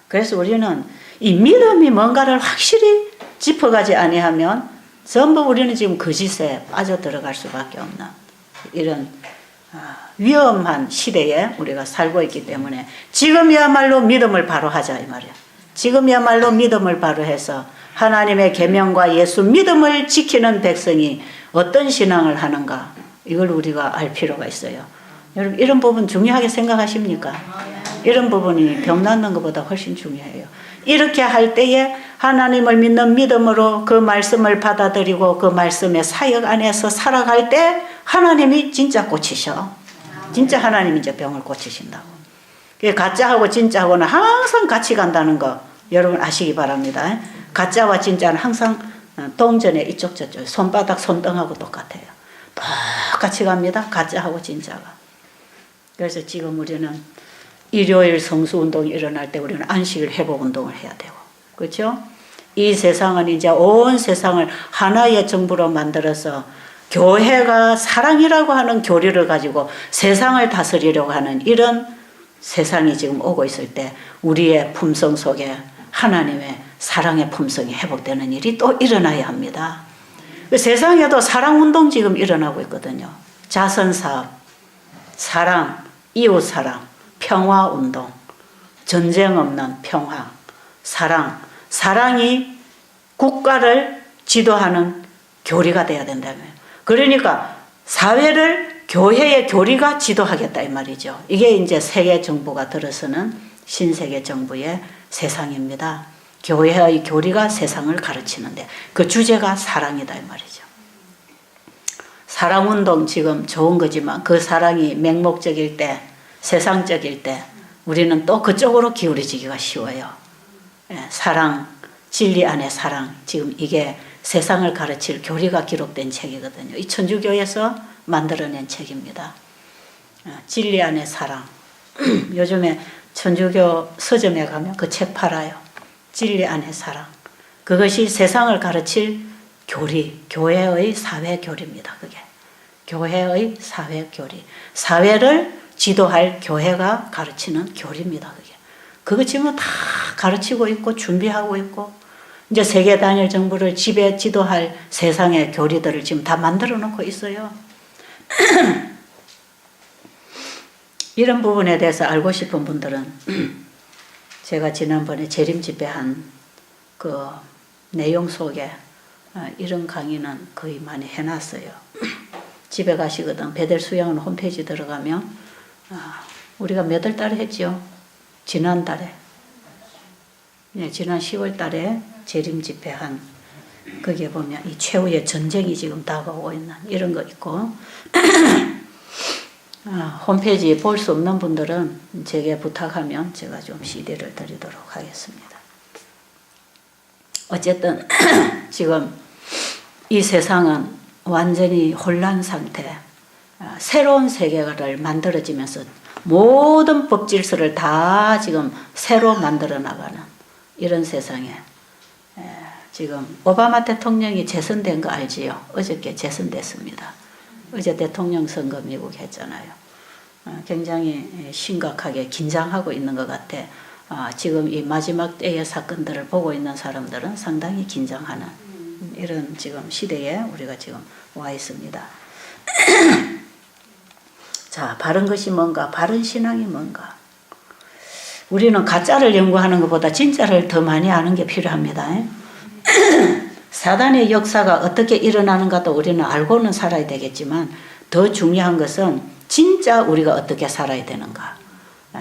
그래서 우리는 이 믿음이 뭔가를 확실히 짚어가지 아니하면 전부 우리는 지금 거짓에 빠져들어갈 수밖에 없는 이런 위험한 시대에 우리가 살고 있기 때문에 지금이야말로 믿음을 바로 하자 이 말이야. 지금이야말로 믿음을 바로 해서 하나님의 계명과 예수 믿음을 지키는 백성이 어떤 신앙을 하는가, 이걸 우리가 알 필요가 있어요. 여러분, 이런 부분 중요하게 생각하십니까? 이런 부분이 병 낫는 것보다 훨씬 중요해요. 이렇게 할 때에 하나님을 믿는 믿음으로 그 말씀을 받아들이고 그 말씀의 사역 안에서 살아갈 때 하나님이 진짜 고치셔. 진짜 하나님이 이제 병을 고치신다고. 가짜하고 진짜하고는 항상 같이 간다는 거 여러분 아시기 바랍니다. 가짜와 진짜는 항상 동전의 이쪽 저쪽 손바닥 손등하고 똑같아요. 똑같이 갑니다. 가짜하고 진짜가. 그래서 지금 우리는 일요일 성수운동이 일어날 때 우리는 안식일 회복운동을 해야 되고, 그렇죠? 이 세상은 이제 온 세상을 하나의 정부로 만들어서 교회가 사랑이라고 하는 교리를 가지고 세상을 다스리려고 하는 이런 세상이 지금 오고 있을 때 우리의 품성 속에 하나님의 사랑의 품성이 회복되는 일이 또 일어나야 합니다. 세상에도 사랑운동 지금 일어나고 있거든요. 자선사업, 사랑, 이웃사랑, 평화운동, 전쟁 없는 평화, 사랑, 사랑이 국가를 지도하는 교리가 돼야 된다면, 그러니까 사회를 교회의 교리가 지도하겠다 이 말이죠. 이게 이제 세계 정부가 들어서는 신세계 정부의 세상입니다. 교회의 교리가 세상을 가르치는데 그 주제가 사랑이다 이 말이죠. 사랑운동 지금 좋은 거지만 그 사랑이 맹목적일 때, 세상적일 때 우리는 또 그쪽으로 기울어지기가 쉬워요. 사랑, 진리 안에 사랑, 지금 이게 세상을 가르칠 교리가 기록된 책이거든요. 이 천주교에서 만들어낸 책입니다. 진리 안에 사랑. 요즘에 천주교 서점에 가면 그 책 팔아요. 진리 안에 사랑. 그것이 세상을 가르칠 교리, 교회의 사회 교리입니다. 그게 교회의 사회 교리, 사회를 지도할 교회가 가르치는 교리입니다. 그거 지금 다 가르치고 있고 준비하고 있고, 이제 세계 단일 정부를 지도할 세상의 교리들을 지금 다 만들어 놓고 있어요. 이런 부분에 대해서 알고 싶은 분들은 제가 지난번에 재림 집회한 그 내용 속에 이런 강의는 거의 많이 해놨어요. 집에 가시거든 베델 수양원 홈페이지 들어가면 우리가 몇 월 달에 했죠? 지난달에, 네, 지난 10월 달에 재림 집회한, 거기에 보면 이 최후의 전쟁이 지금 다가오고 있는 이런 거 있고, 홈페이지 볼 수 없는 분들은 제게 부탁하면 제가 좀 CD를 드리도록 하겠습니다. 어쨌든 지금 이 세상은 완전히 혼란 상태, 새로운 세계를 만들어지면서 모든 법 질서를 다 지금 새로 만들어 나가는 이런 세상에 지금 오바마 대통령이 재선된 거 알지요? 어저께 재선됐습니다. 어제 대통령 선거 미국 했잖아요. 굉장히 심각하게 긴장하고 있는 것 같아. 지금 이 마지막 때의 사건들을 보고 있는 사람들은 상당히 긴장하는 이런 지금 시대에 우리가 지금 와 있습니다. 자, 바른 것이 뭔가? 바른 신앙이 뭔가? 우리는 가짜를 연구하는 것보다 진짜를 더 많이 아는 게 필요합니다. 사단의 역사가 어떻게 일어나는가도 우리는 알고는 살아야 되겠지만 더 중요한 것은 진짜 우리가 어떻게 살아야 되는가,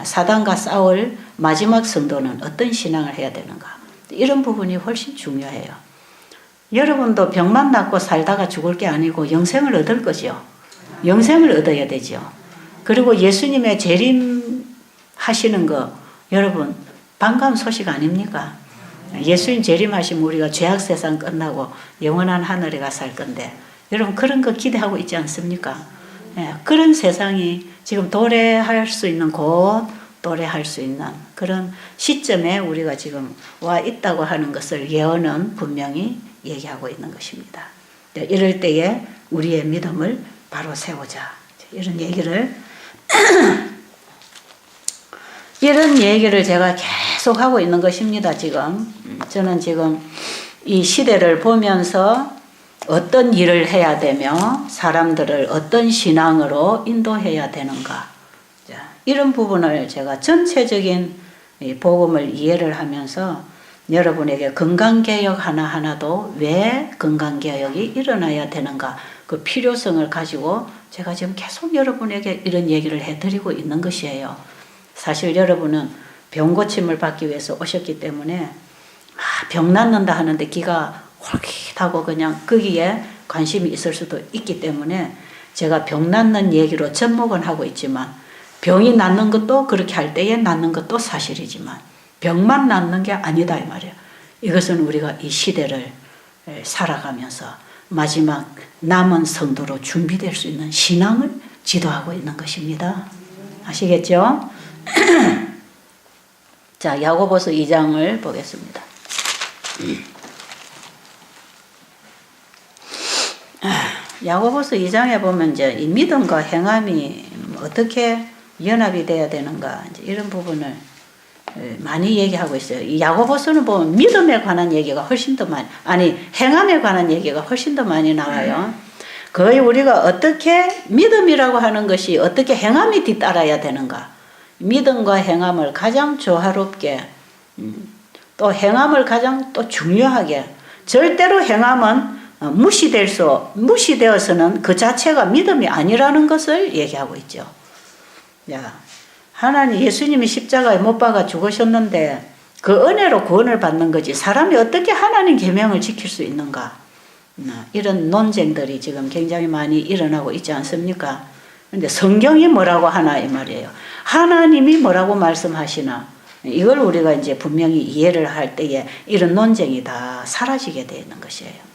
사단과 싸울 마지막 성도는 어떤 신앙을 해야 되는가, 이런 부분이 훨씬 중요해요. 여러분도 병만 낫고 살다가 죽을 게 아니고 영생을 얻을 거죠. 영생을 얻어야 되죠. 그리고 예수님의 재림하시는 거 여러분 반가운 소식 아닙니까? 예수님 재림하시면 우리가 죄악 세상 끝나고 영원한 하늘에 가 살 건데 여러분 그런 거 기대하고 있지 않습니까? 그런 세상이 지금 도래할 수 있는 곳, 도래할 수 있는 그런 시점에 우리가 지금 와 있다고 하는 것을 예언은 분명히 얘기하고 있는 것입니다. 이럴 때에 우리의 믿음을 바로 세우자. 이런 얘기를 이런 얘기를 제가 계속 하고 있는 것입니다. 지금 저는 지금 이 시대를 보면서 어떤 일을 해야 되며 사람들을 어떤 신앙으로 인도해야 되는가, 이런 부분을 제가 전체적인 복음을 이해를 하면서 여러분에게 건강개혁 하나하나도 왜 건강개혁이 일어나야 되는가, 그 필요성을 가지고 제가 지금 계속 여러분에게 이런 얘기를 해드리고 있는 것이에요. 사실 여러분은 병 고침을 받기 위해서 오셨기 때문에 병 낫는다 하는데 기가 홀깃하고 그냥 거기에 관심이 있을 수도 있기 때문에 제가 병 낫는 얘기로 접목은 하고 있지만 병이 낫는 것도 그렇게 할 때에 낫는 것도 사실이지만 병만 낫는 게 아니다 이 말이에요. 이것은 우리가 이 시대를 살아가면서 마지막 남은 성도로 준비될 수 있는 신앙을 지도하고 있는 것입니다. 아시겠죠? 자, 야고보서 2장을 보겠습니다. 야고보서 2장에 보면 이제 이 믿음과 행함이 어떻게 연합이 돼야 되는가 이제 이런 부분을 많이 얘기하고 있어요. 이 야고보서는 보면 믿음에 관한 얘기가 훨씬 더 많이, 아니 행함에 관한 얘기가 훨씬 더 많이 나와요. 거의 우리가 어떻게 믿음이라고 하는 것이 어떻게 행함이 뒤따라야 되는가, 믿음과 행함을 가장 조화롭게 또 행함을 가장 또 중요하게, 절대로 행함은 무시되어서는 그 자체가 믿음이 아니라는 것을 얘기하고 있죠. 야, 하나님 예수님이 십자가에 못 박아 죽으셨는데 그 은혜로 구원을 받는 거지 사람이 어떻게 하나님 계명을 지킬 수 있는가, 이런 논쟁들이 지금 굉장히 많이 일어나고 있지 않습니까? 근데 성경이 뭐라고 하나 이 말이에요. 하나님이 뭐라고 말씀하시나, 이걸 우리가 이제 분명히 이해를 할 때에 이런 논쟁이 다 사라지게 되어 있는 것이에요.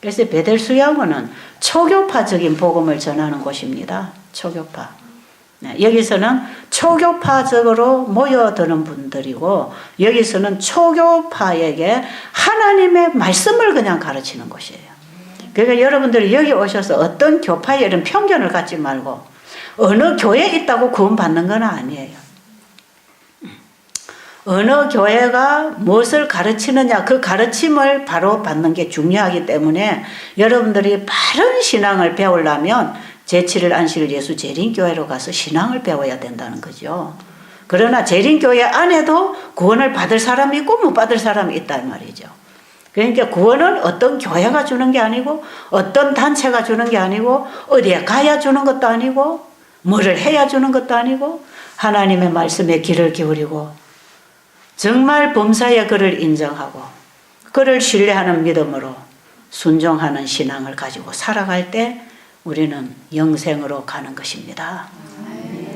그래서 베델수야고는 초교파적인 복음을 전하는 곳입니다. 초교파. 여기서는 초교파적으로 모여드는 분들이고, 여기서는 초교파에게 하나님의 말씀을 그냥 가르치는 곳이에요. 그러니까 여러분들이 여기 오셔서 어떤 교파에 이런 편견을 갖지 말고 어느 교회에 있다고 구원받는 건 아니에요. 어느 교회가 무엇을 가르치느냐, 그 가르침을 바로 받는 게 중요하기 때문에 여러분들이 바른 신앙을 배우려면 제7일 안식일 예수 재림교회로 가서 신앙을 배워야 된다는 거죠. 그러나 재림교회 안에도 구원을 받을 사람이 있고 못 받을 사람이 있다 이 말이죠. 그러니까 구원은 어떤 교회가 주는 게 아니고 어떤 단체가 주는 게 아니고 어디에 가야 주는 것도 아니고 뭐를 해야 주는 것도 아니고 하나님의 말씀에 귀를 기울이고 정말 범사에 그를 인정하고 그를 신뢰하는 믿음으로 순종하는 신앙을 가지고 살아갈 때 우리는 영생으로 가는 것입니다.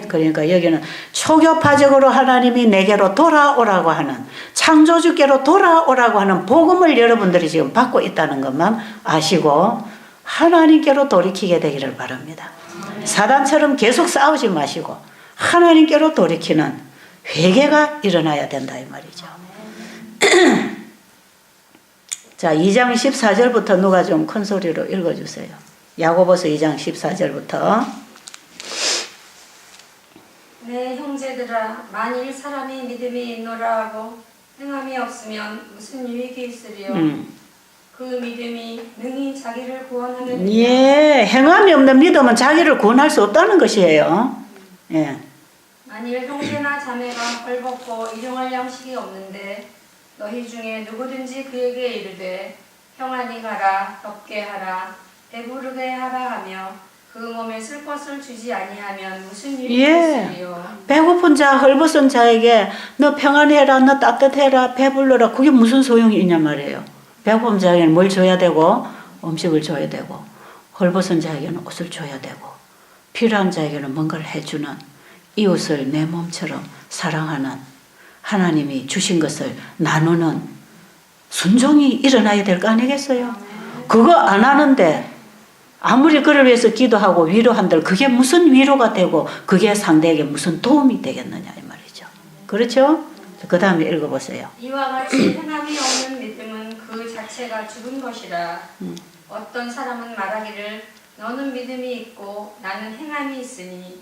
그러니까 여기는 초교파적으로 하나님이 내게로 돌아오라고 하는, 창조주께로 돌아오라고 하는 복음을 여러분들이 지금 받고 있다는 것만 아시고 하나님께로 돌이키게 되기를 바랍니다. 사단처럼 계속 싸우지 마시고 하나님께로 돌이키는 회개가 일어나야 된다 이 말이죠. 자, 2장 14절부터 누가 좀 큰 소리로 읽어주세요. 야고보서 2장 14절부터. 내 형제들아, 만일 사람이 믿음이 있노라 하고 행함이 없으면 무슨 유익이 있으리요? 그 믿음이 능히 자기를 구원하느니라. 예, 행함이 없는 믿음은 자기를 구원할 수 없다는 것이에요. 예. 만일 형제나 자매가 헐벗고 일용할 양식이 없는데 너희 중에 누구든지 그에게 이르되 평안히 가라, 덥게 하라, 배부르게 하라 하며 그 몸에 쓸 것을 주지 아니하면 무슨 유익이 있으리요? 배고픈 자, 헐벗은 자에게 너 평안해라, 너 따뜻해라, 배불러라, 그게 무슨 소용이 있냐 말이에요. 배고픈 자에게는 뭘 줘야 되고 음식을 줘야 되고, 헐벗은 자에게는 옷을 줘야 되고, 필요한 자에게는 뭔가를 해주는, 이웃을 내 몸처럼 사랑하는, 하나님이 주신 것을 나누는 순종이 일어나야 될 거 아니겠어요? 그거 안 하는데 아무리 그를 위해서 기도하고 위로한들 그게 무슨 위로가 되고 그게 상대에게 무슨 도움이 되겠느냐 이 말이죠. 그렇죠? 그 다음에 읽어보세요. 이와 같이 행함이 없는 믿음은 그 자체가 죽은 것이라. 어떤 사람은 말하기를 너는 믿음이 있고 나는 행함이 있으니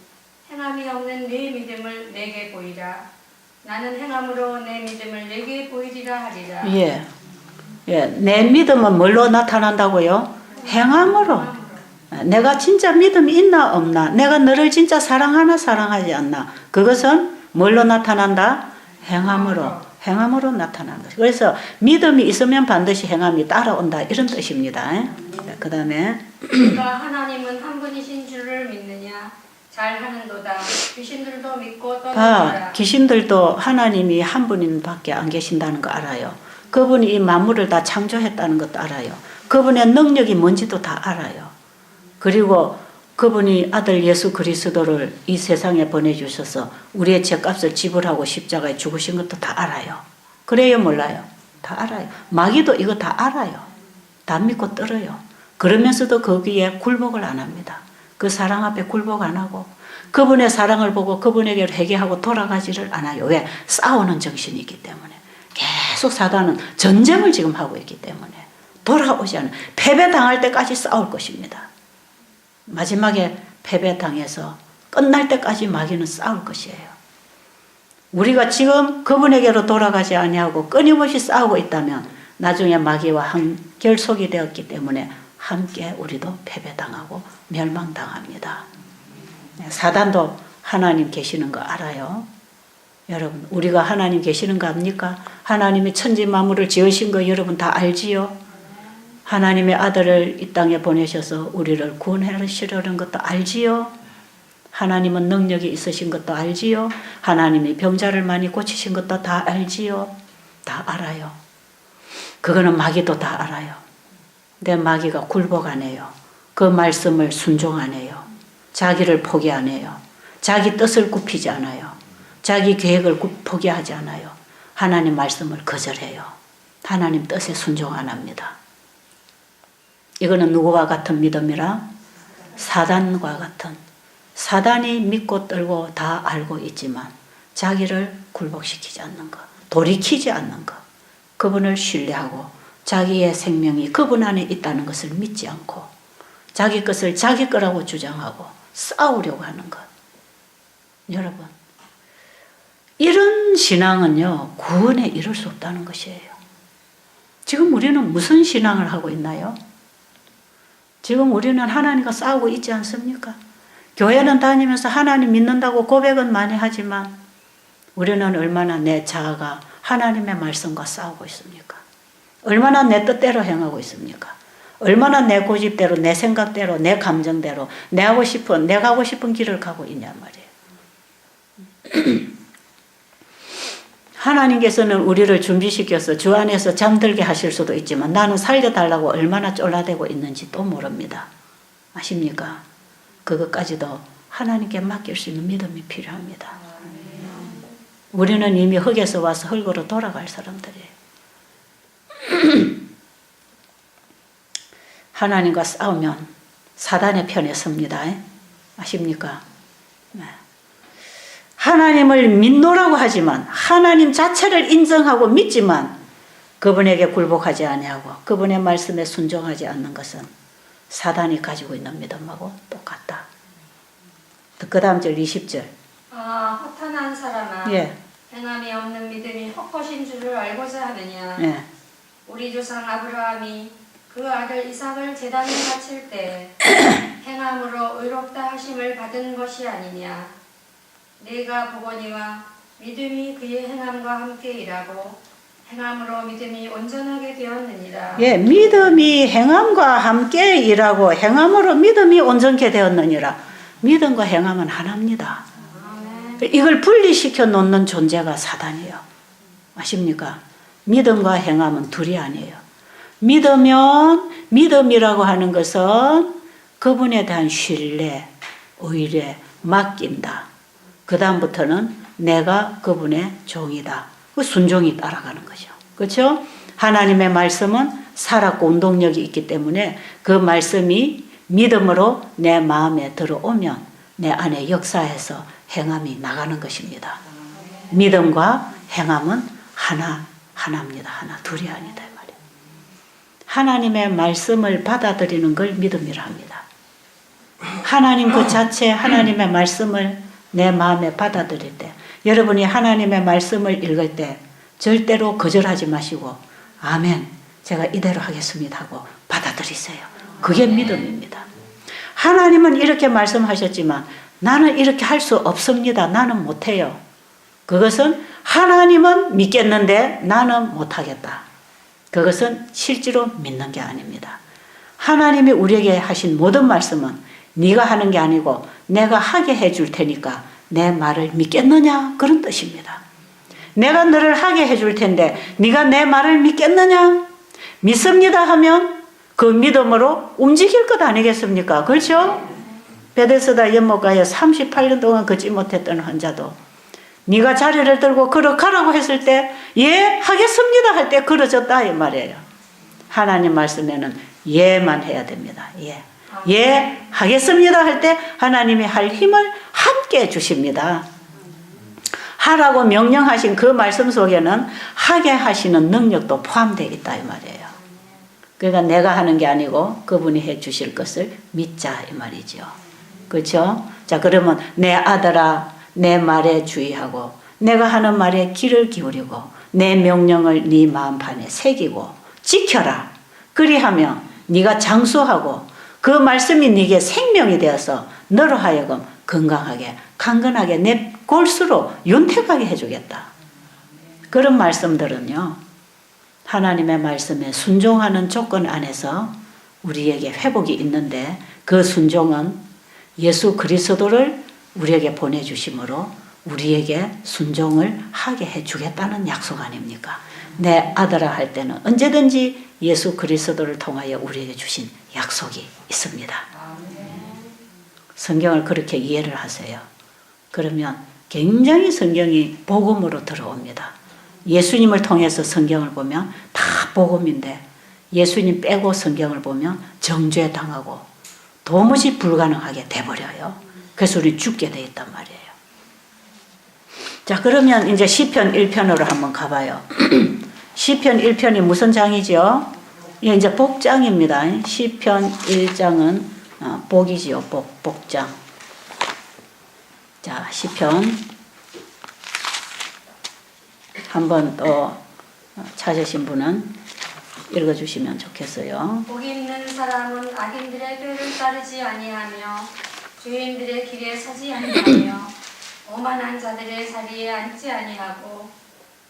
행함이 없는 네 믿음을 내게 보이라. 나는 행함으로 내 믿음을 내게 보이리라 하리라. 예. 예. 내 믿음은 뭘로 나타난다고요? 행함으로. 내가 진짜 믿음이 있나 없나, 내가 너를 진짜 사랑하나 사랑하지 않나, 그것은 뭘로 나타난다? 행함으로 나타나는 것이. 그래서 믿음이 있으면 반드시 행함이 따라온다 이런 뜻입니다. 그 다음에 네가 하나님은 한 분이신 줄을 믿느냐? 잘하는도다. 귀신들도 믿고 떠나더라. 귀신들도 하나님이 한 분인 밖에 안 계신다는 거 알아요. 그분이 이 만물을 다 창조했다는 것도 알아요. 그분의 능력이 뭔지도 다 알아요. 그리고 그분이 아들 예수 그리스도를 이 세상에 보내주셔서 우리의 죄값을 지불하고 십자가에 죽으신 것도 다 알아요. 그래요, 몰라요? 다 알아요. 마귀도 이거 다 알아요. 다 믿고 떨어요. 그러면서도 거기에 굴복을 안 합니다. 그 사랑 앞에 굴복 안 하고 그분의 사랑을 보고 그분에게 회개하고 돌아가지를 않아요. 왜? 싸우는 정신이 있기 때문에. 계속 사단은 전쟁을 지금 하고 있기 때문에 돌아오지 않아요. 패배당할 때까지 싸울 것입니다. 마지막에 패배당해서 끝날 때까지 마귀는 싸울 것이에요. 우리가 지금 그분에게로 돌아가지 아니하고 끊임없이 싸우고 있다면 나중에 마귀와 한결속이 되었기 때문에 함께 우리도 패배당하고 멸망당합니다. 사단도 하나님 계시는 거 알아요. 여러분, 우리가 하나님 계시는 거 압니까? 하나님이 천지 만물을 지으신 거 여러분 다 알지요? 하나님의 아들을 이 땅에 보내셔서 우리를 구원하시려는 것도 알지요? 하나님은 능력이 있으신 것도 알지요? 하나님이 병자를 많이 고치신 것도 다 알지요? 다 알아요. 그거는 마귀도 다 알아요. 근데 마귀가 굴복 안 해요. 그 말씀을 순종 안 해요. 자기를 포기 안 해요. 자기 뜻을 굽히지 않아요. 자기 계획을 포기하지 않아요. 하나님 말씀을 거절해요. 하나님 뜻에 순종 안 합니다. 이거는 누구와 같은 믿음이라? 사단과 같은. 사단이 믿고 떨고 다 알고 있지만 자기를 굴복시키지 않는 것, 돌이키지 않는 것, 그분을 신뢰하고 자기의 생명이 그분 안에 있다는 것을 믿지 않고 자기 것을 자기 거라고 주장하고 싸우려고 하는 것. 여러분, 이런 신앙은요, 구원에 이를 수 없다는 것이에요. 지금 우리는 무슨 신앙을 하고 있나요? 지금 우리는 하나님과 싸우고 있지 않습니까? 교회는 다니면서 하나님 믿는다고 고백은 많이 하지만 우리는 얼마나 내 자아가 하나님의 말씀과 싸우고 있습니까? 얼마나 내 뜻대로 행하고 있습니까? 얼마나 내 고집대로, 내 생각대로, 내 감정대로 내가 가고 싶은 길을 가고 있냐 말이에요. 하나님께서는 우리를 준비시켜서 주 안에서 잠들게 하실 수도 있지만 나는 살려달라고 얼마나 쫄라대고 있는지 또 모릅니다. 아십니까? 그것까지도 하나님께 맡길 수 있는 믿음이 필요합니다. 우리는 이미 흙에서 와서 흙으로 돌아갈 사람들이에요. 하나님과 싸우면 사단의 편에 섭니다. 아십니까? 네. 하나님을 믿노라고 하지만 하나님 자체를 인정하고 믿지만 그분에게 굴복하지 아니하고 그분의 말씀에 순종하지 않는 것은 사단이 가지고 있는 믿음하고 똑같다. 그 다음 절 20절. 허탄한 사람아, 예. 행함이 없는 믿음이 헛것인 줄을 알고자 하느냐. 예. 우리 조상 아브라함이 그 아들 이삭을 제단에 바칠 때 행함으로 의롭다 하심을 받은 것이 아니냐. 내가 보거니와 믿음이 그의 행함과 함께 일하고 행함으로 믿음이 온전하게 되었느니라. 예, 믿음이 행함과 함께 일하고 행함으로 믿음이 온전케 되었느니라. 믿음과 행함은 하나입니다. 아멘. 이걸 분리시켜 놓는 존재가 사단이에요. 아십니까? 믿음과 행함은 둘이 아니에요. 믿음이라고 하는 것은 그분에 대한 신뢰, 의뢰, 맡긴다. 그 다음부터는 내가 그분의 종이다. 그 순종이 따라가는 거죠. 그렇죠? 하나님의 말씀은 살았고 운동력이 있기 때문에 그 말씀이 믿음으로 내 마음에 들어오면 내 안에 역사해서 행함이 나가는 것입니다. 믿음과 행함은 하나입니다. 하나, 둘이 아니다. 말이에요. 하나님의 말씀을 받아들이는 걸 믿음이라 합니다. 하나님 그 자체 하나님의 말씀을 내 마음에 받아들일 때, 여러분이 하나님의 말씀을 읽을 때 절대로 거절하지 마시고 아멘, 제가 이대로 하겠습니다 하고 받아들이세요. 그게 믿음입니다. 하나님은 이렇게 말씀하셨지만 나는 이렇게 할 수 없습니다. 나는 못해요. 그것은 하나님은 믿겠는데 나는 못하겠다. 그것은 실제로 믿는 게 아닙니다. 하나님이 우리에게 하신 모든 말씀은 네가 하는 게 아니고 내가 하게 해줄 테니까 내 말을 믿겠느냐, 그런 뜻입니다. 내가 너를 하게 해줄 텐데 네가 내 말을 믿겠느냐? 믿습니다 하면 그 믿음으로 움직일 것 아니겠습니까? 그렇죠? 베데스다 연못가에 38년 동안 걷지 못했던 환자도 네가 자리를 들고 걸어가라고 했을 때 예, 하겠습니다 할 때 걸어졌다 이 말이에요. 하나님 말씀에는 예만 해야 됩니다. 예. 예, 하겠습니다 할 때 하나님이 할 힘을 함께 주십니다. 하라고 명령하신 그 말씀 속에는 하게 하시는 능력도 포함되어 있다 이 말이에요. 그러니까 내가 하는 게 아니고 그분이 해 주실 것을 믿자 이 말이죠. 그렇죠? 자, 그러면 내 아들아 내 말에 주의하고 내가 하는 말에 귀를 기울이고 내 명령을 네 마음판에 새기고 지켜라. 그리하면 네가 장수하고 그 말씀이 네게 생명이 되어서 너로 하여금 건강하게 강건하게 내 골수로 윤택하게 해주겠다. 그런 말씀들은요, 하나님의 말씀에 순종하는 조건 안에서 우리에게 회복이 있는데 그 순종은 예수 그리스도를 우리에게 보내주심으로 우리에게 순종을 하게 해주겠다는 약속 아닙니까? 내 아들아 할 때는 언제든지 예수 그리스도를 통하여 우리에게 주신 약속이 있습니다. 성경을 그렇게 이해를 하세요. 그러면 굉장히 성경이 복음으로 들어옵니다. 예수님을 통해서 성경을 보면 다 복음인데 예수님 빼고 성경을 보면 정죄당하고 도무지 불가능하게 돼버려요. 그래서 우리 죽게 돼 있단 말이에요. 자, 그러면 이제 시편 1편으로 한번 가봐요. 시편 1편이 무슨 장이죠? 예, 이제 복장입니다. 시편 1장은 복이지요. 복장. 자, 시편 한번 또 찾으신 분은 읽어주시면 좋겠어요. 복 있는 사람은 악인들의 꾀를 따르지 아니하며 죄인들의 길에 서지 아니하며 오만한 자들의 자리에 앉지 아니하고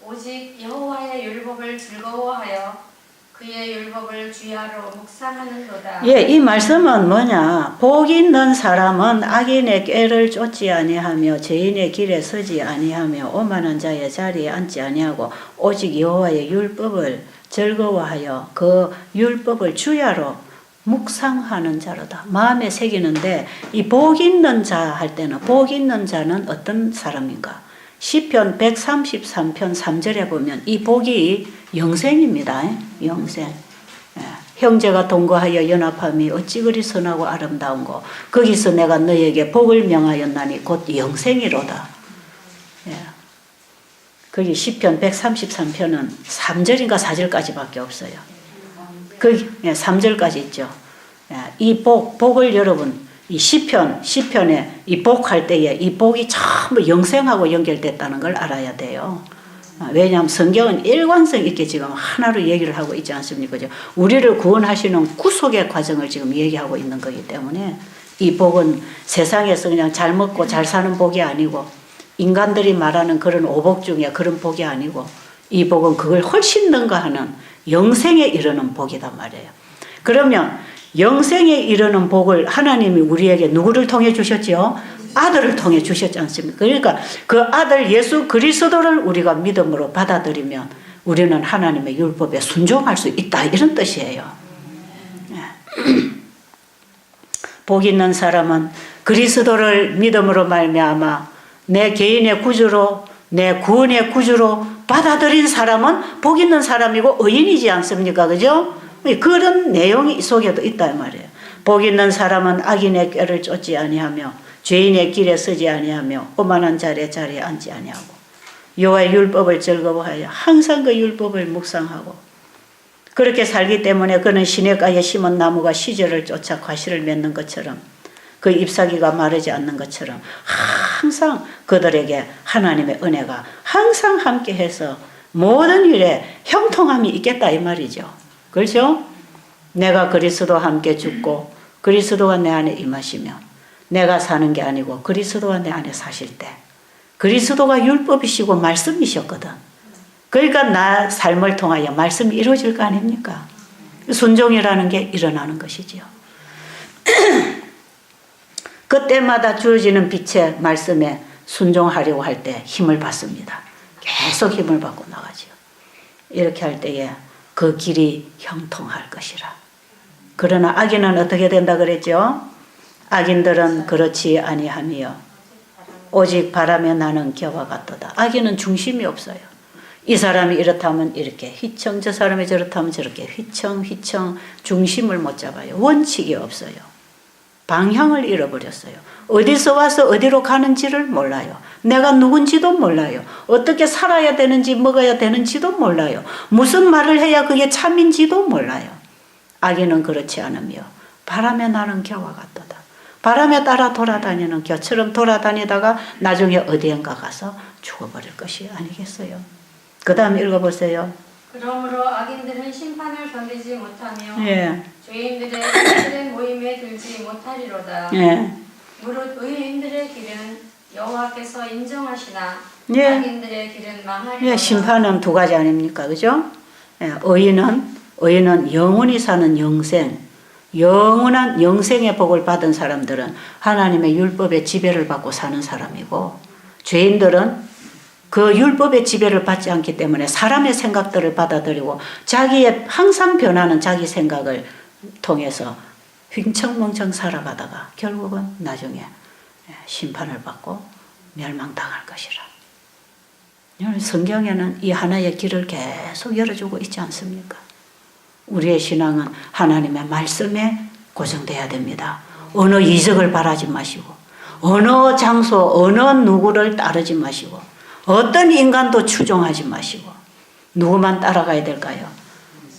오직 여호와의 율법을 즐거워하여 그의 율법을 주야로 묵상하는도다. 예, 이 말씀은 뭐냐? 복 있는 사람은 악인의 꾀를 쫓지 아니하며 죄인의 길에 서지 아니하며 오만한 자의 자리에 앉지 아니하고 오직 여호와의 율법을 즐거워하여 그 율법을 주야로 묵상하는 자로다. 마음에 새기는데 이 복 있는 자 할 때는 복 있는 자는 어떤 사람인가? 시편 133편 3절에 보면 이 복이 영생입니다. 영생. 예. 형제가 동거하여 연합함이 어찌 그리 선하고 아름다운고 거기서 내가 너에게 복을 명하였나니 곧 영생이로다. 예. 거기 시편 133편은 3절인가 4절까지밖에 없어요. 거기 3절까지 있죠. 예. 이 복을 여러분 이 시편에 이 복할 때에 이 복이 전부 영생하고 연결됐다는 걸 알아야 돼요. 왜냐하면 성경은 일관성 있게 지금 하나로 얘기를 하고 있지 않습니까? 우리를 구원하시는 구속의 과정을 지금 얘기하고 있는 거기 때문에 이 복은 세상에서 그냥 잘 먹고 잘 사는 복이 아니고 인간들이 말하는 그런 오복 중에 그런 복이 아니고 이 복은 그걸 훨씬 능가하는 영생에 이르는 복이단 말이에요. 그러면 영생에 이르는 복을 하나님이 우리에게 누구를 통해 주셨죠? 아들을 통해 주셨지 않습니까? 그러니까 그 아들 예수 그리스도를 우리가 믿음으로 받아들이면 우리는 하나님의 율법에 순종할 수 있다 이런 뜻이에요. 복 있는 사람은 그리스도를 믿음으로 말미암아 내 개인의 구주로 내 구원의 구주로 받아들인 사람은 복 있는 사람이고 의인이지 않습니까? 그죠? 그런 내용이 이 속에도 있다 말이에요. 복 있는 사람은 악인의 꾀를 쫓지 아니하며 죄인의 길에 서지 아니하며 오만한 자리에 앉지 아니하고 여호와의 율법을 즐거워하여 항상 그 율법을 묵상하고 그렇게 살기 때문에 그는 시냇가에 심은 나무가 시절을 쫓아 과실을 맺는 것처럼 그 잎사귀가 마르지 않는 것처럼 항상 그들에게 하나님의 은혜가 항상 함께해서 모든 일에 형통함이 있겠다 이 말이죠. 그렇죠? 내가 그리스도와 함께 죽고 그리스도가 내 안에 임하시며 내가 사는 게 아니고 그리스도가 내 안에 사실 때 그리스도가 율법이시고 말씀이셨거든. 그러니까 나 삶을 통하여 말씀이 이루어질 거 아닙니까? 순종이라는 게 일어나는 것이지요. 그때마다 주어지는 빛의 말씀에 순종하려고 할 때 힘을 받습니다. 계속 힘을 받고 나가지요. 이렇게 할 때에 그 길이 형통할 것이라. 그러나 악인은 어떻게 된다 그랬죠? 악인들은 그렇지 아니하며 오직 바람에 나는 겨와 같도다. 악인은 중심이 없어요. 이 사람이 이렇다면 이렇게 휘청, 저 사람이 저렇다면 저렇게 휘청 중심을 못 잡아요. 원칙이 없어요. 방향을 잃어버렸어요. 어디서 와서 어디로 가는지를 몰라요. 내가 누군지도 몰라요. 어떻게 살아야 되는지 먹어야 되는지도 몰라요. 무슨 말을 해야 그게 참인지도 몰라요. 악인은 그렇지 않으며 바람에 나는 겨와 같도다. 바람에 따라 돌아다니는 겨처럼 돌아다니다가 나중에 어디엔가 가서 죽어버릴 것이 아니겠어요. 그 다음 읽어보세요. 그러므로 악인들은 심판을 견디지 못하며 예. 죄인들의 모임에 들지 못하리로다. 예. 무릇 의인들의 길은 여호와께서 인정하시나 예. 악인들의 길은 망하리로다. 예, 심판은 두 가지 아닙니까? 그죠? 예, 의인은 영원히 사는 영생, 영원한 영생의 복을 받은 사람들은 하나님의 율법의 지배를 받고 사는 사람이고, 죄인들은 그 율법의 지배를 받지 않기 때문에 사람의 생각들을 받아들이고 자기의 항상 변하는 자기 생각을 통해서 휘청멍청 살아가다가 결국은 나중에 심판을 받고 멸망당할 것이라. 성경에는 이 하나의 길을 계속 열어주고 있지 않습니까? 우리의 신앙은 하나님의 말씀에 고정돼야 됩니다. 어느 이적을 바라지 마시고, 어느 장소, 어느 누구를 따르지 마시고, 어떤 인간도 추종하지 마시고, 누구만 따라가야 될까요?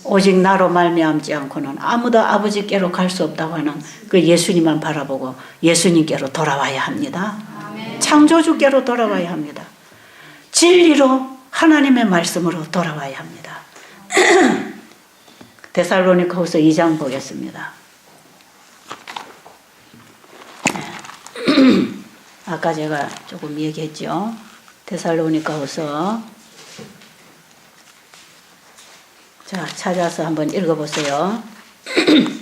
오직 나로 말미암지 않고는 아무도 아버지께로 갈 수 없다고 하는 그 예수님만 바라보고 예수님께로 돌아와야 합니다. 아멘. 창조주께로 돌아와야 합니다. 진리로 하나님의 말씀으로 돌아와야 합니다. 데살로니가후서 2장 보겠습니다. 아까 제가 조금 얘기했죠. 데살로니가후서, 자, 찾아서 한번 읽어보세요.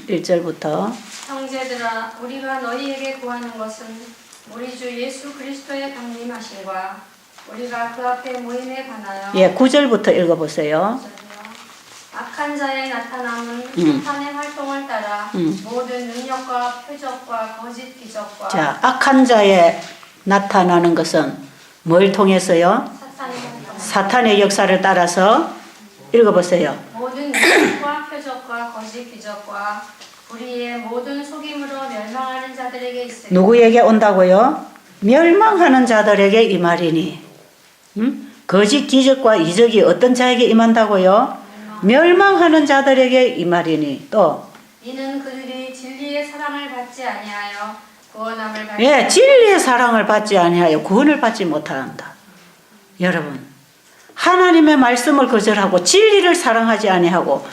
1절부터. 형제들아, 우리가 너희에게 구하는 것은 우리 주 예수 그리스도의 강림하심과 우리가 그 앞에 모임에 관하여. 예, 9절부터 읽어보세요. 악한 자의 나타남은 사탄의 활동을 따라 모든 능력과 표적과 거짓 기적과. 자, 악한 자의 나타나는 것은 뭘 통해서요? 사탄의 역사를 따라서 읽어보세요. 모든 능력과 표적과 거짓 기적과 우리의 모든 속임으로 멸망하는 자들에게 있으니. 누구에게 온다고요? 멸망하는 자들에게 이 말이니. 거짓 기적과 이적이 어떤 자에게 임한다고요? 멸망하는 자들에게 이 말이니. 또 이는 그들이 진리의 사랑을 받지 아니하여 구원함을 받지. 예, 진리의 사랑을 받지 아니하여 구원을 받지 못한다. 여러분, 하나님의 말씀을 거절하고 진리를 사랑하지 아니하고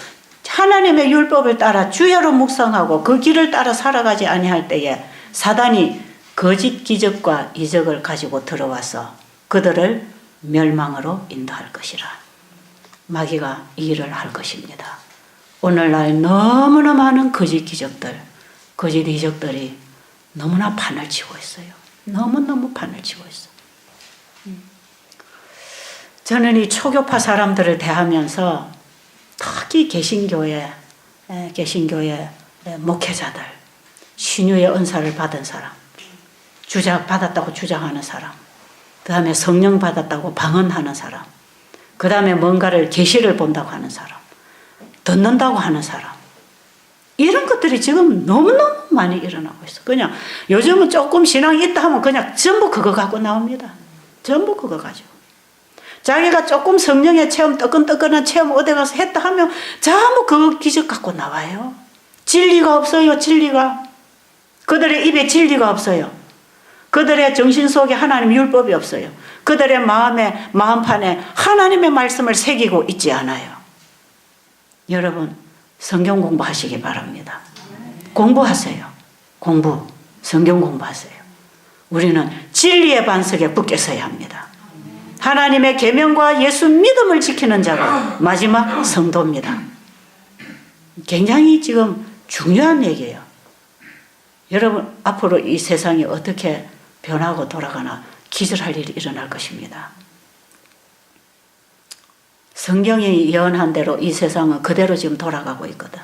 하나님의 율법을 따라 주야로 묵상하고 그 길을 따라 살아가지 아니할 때에 사단이 거짓 기적과 이적을 가지고 들어와서 그들을 멸망으로 인도할 것이라. 마귀가 이 일을 할 것입니다. 오늘날 너무나 많은 거짓 기적들, 거짓 이적들이 너무나 판을 치고 있어요. 너무너무 판을 치고 있어요. 저는 이 초교파 사람들을 대하면서 특히 개신교회 목회자들, 신유의 은사를 받은 사람, 받았다고 주장하는 사람, 그 다음에 성령 받았다고 방언하는 사람, 그 다음에 뭔가를 계시를 본다고 하는 사람, 듣는다고 하는 사람, 이런 것들이 지금 너무너무 많이 일어나고 있어. 그냥 요즘은 조금 신앙이 있다 하면 그냥 전부 그거 갖고 나옵니다. 전부 그거 가지고. 자기가 조금 성령의 체험, 뜨끈뜨끈한 체험 어디 가서 했다 하면 전부 그 기적 갖고 나와요. 진리가 없어요. 진리가. 그들의 입에 진리가 없어요. 그들의 정신 속에 하나님 율법이 없어요. 그들의 마음판에 하나님의 말씀을 새기고 있지 않아요. 여러분, 성경 공부하시기 바랍니다. 공부하세요. 성경 공부하세요. 우리는 진리의 반석에 붙게 서야 합니다. 하나님의 계명과 예수 믿음을 지키는 자가 마지막 성도입니다. 굉장히 지금 중요한 얘기예요. 여러분, 앞으로 이 세상이 어떻게 변하고 돌아가나 기절할 일이 일어날 것입니다. 성경이 예언한 대로 이 세상은 그대로 지금 돌아가고 있거든.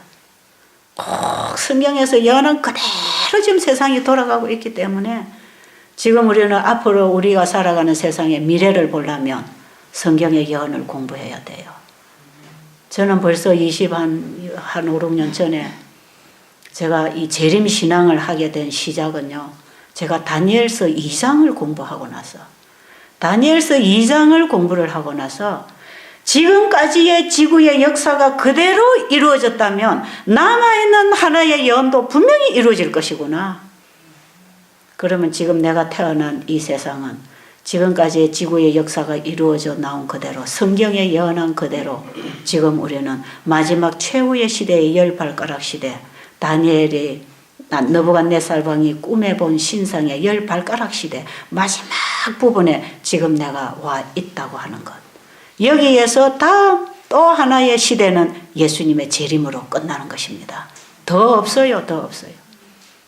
꼭 성경에서 예언한 그대로 지금 세상이 돌아가고 있기 때문에 지금 우리는 앞으로 우리가 살아가는 세상의 미래를 보려면 성경의 예언을 공부해야 돼요. 저는 벌써 5, 6년 전에 제가 이 재림 신앙을 하게 된 시작은요. 제가 다니엘서 2장을 공부하고 나서 다니엘서 2장을 공부를 하고 나서 지금까지의 지구의 역사가 그대로 이루어졌다면 남아있는 하나의 예언도 분명히 이루어질 것이구나. 그러면 지금 내가 태어난 이 세상은 지금까지의 지구의 역사가 이루어져 나온 그대로 성경에 예언한 그대로 지금 우리는 마지막 최후의 시대의 열 발가락 시대 다니엘이 느부갓네살 왕이 꿈에 본 신상의 열 발가락 시대 마지막 부분에 지금 내가 와 있다고 하는 것. 여기에서 다음 또 하나의 시대는 예수님의 재림으로 끝나는 것입니다. 더 없어요. 더 없어요.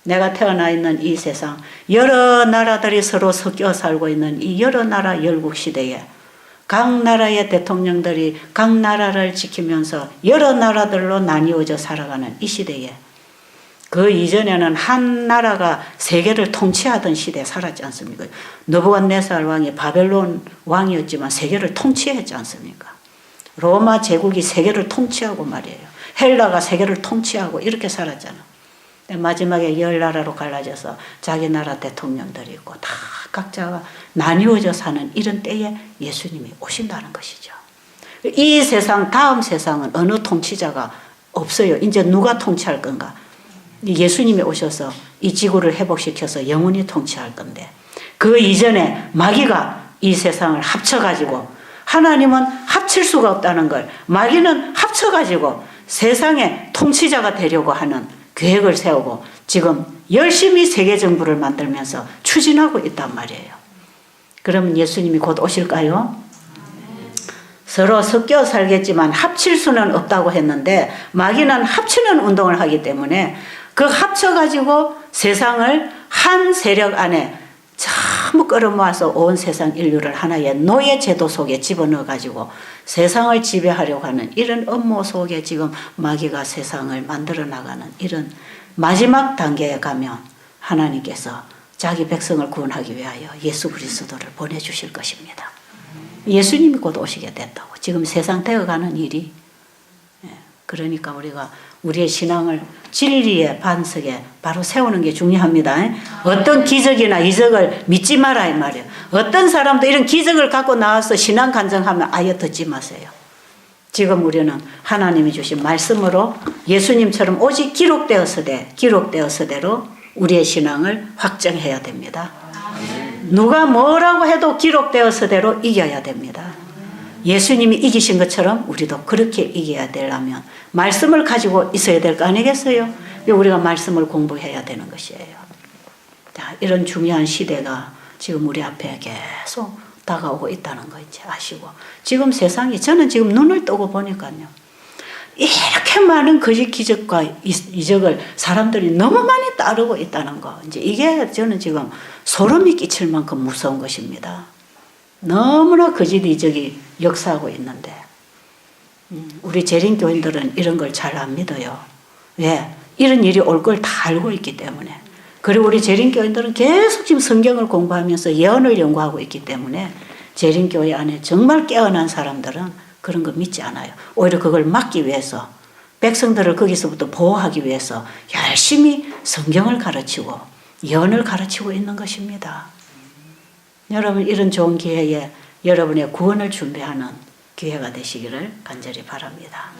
내가 태어나 있는 이 세상 여러 나라들이 서로 섞여 살고 있는 이 여러 나라 열국 시대에 각 나라의 대통령들이 각 나라를 지키면서 여러 나라들로 나뉘어져 살아가는 이 시대에 그 이전에는 한 나라가 세계를 통치하던 시대에 살았지 않습니까? 느부갓네살 왕이 바벨론 왕이었지만 세계를 통치했지 않습니까? 로마 제국이 세계를 통치하고 말이에요. 헬라가 세계를 통치하고 이렇게 살았잖아. 마지막에 열 나라로 갈라져서 자기 나라 대통령들이 있고 다 각자가 나뉘어져 사는 이런 때에 예수님이 오신다는 것이죠. 이 세상 다음 세상은 어느 통치자가 없어요. 이제 누가 통치할 건가? 예수님이 오셔서 이 지구를 회복시켜서 영원히 통치할 건데 그 이전에 마귀가 이 세상을 합쳐가지고 하나님은 합칠 수가 없다는 걸 마귀는 합쳐가지고 세상의 통치자가 되려고 하는 계획을 세우고 지금 열심히 세계 정부를 만들면서 추진하고 있단 말이에요. 그러면 예수님이 곧 오실까요? 서로 섞여 살겠지만 합칠 수는 없다고 했는데 마귀는 합치는 운동을 하기 때문에 그 합쳐가지고 세상을 한 세력 안에 전부 끌어모아서 온 세상 인류를 하나의 노예 제도 속에 집어넣어가지고 세상을 지배하려고 하는 이런 업무 속에 지금 마귀가 세상을 만들어 나가는 이런 마지막 단계에 가면 하나님께서 자기 백성을 구원하기 위하여 예수 그리스도를 보내주실 것입니다. 예수님이 곧 오시게 됐다고. 지금 세상 되어가는 일이. 그러니까 우리가 우리의 신앙을 진리의 반석에 바로 세우는 게 중요합니다. 어떤 기적이나 이적을 믿지 마라 이 말이에요. 어떤 사람도 이런 기적을 갖고 나와서 신앙 간증하면 아예 듣지 마세요. 지금 우리는 하나님이 주신 말씀으로 예수님처럼 오직 기록되었으대로 우리의 신앙을 확정해야 됩니다. 누가 뭐라고 해도 기록되었으대로 이겨야 됩니다. 예수님이 이기신 것처럼 우리도 그렇게 이겨야 되려면 말씀을 가지고 있어야 될 거 아니겠어요? 우리가 말씀을 공부해야 되는 것이에요. 자, 이런 중요한 시대가 지금 우리 앞에 계속 다가오고 있다는 거 이제 아시고 지금 세상이 저는 지금 눈을 뜨고 보니까요. 이렇게 많은 거짓 기적과 이적을 사람들이 너무 많이 따르고 있다는 거. 이제 이게 저는 지금 소름이 끼칠 만큼 무서운 것입니다. 너무나 거짓 이적이 역사하고 있는데 우리 재림교인들은 이런 걸 잘 안 믿어요. 왜? 이런 일이 올 걸 다 알고 있기 때문에. 그리고 우리 재림교인들은 계속 지금 성경을 공부하면서 예언을 연구하고 있기 때문에 재림교회 안에 정말 깨어난 사람들은 그런 거 믿지 않아요. 오히려 그걸 막기 위해서 백성들을 거기서부터 보호하기 위해서 열심히 성경을 가르치고 예언을 가르치고 있는 것입니다. 여러분 이런 좋은 기회에 여러분의 구원을 준비하는 기회가 되시기를 간절히 바랍니다.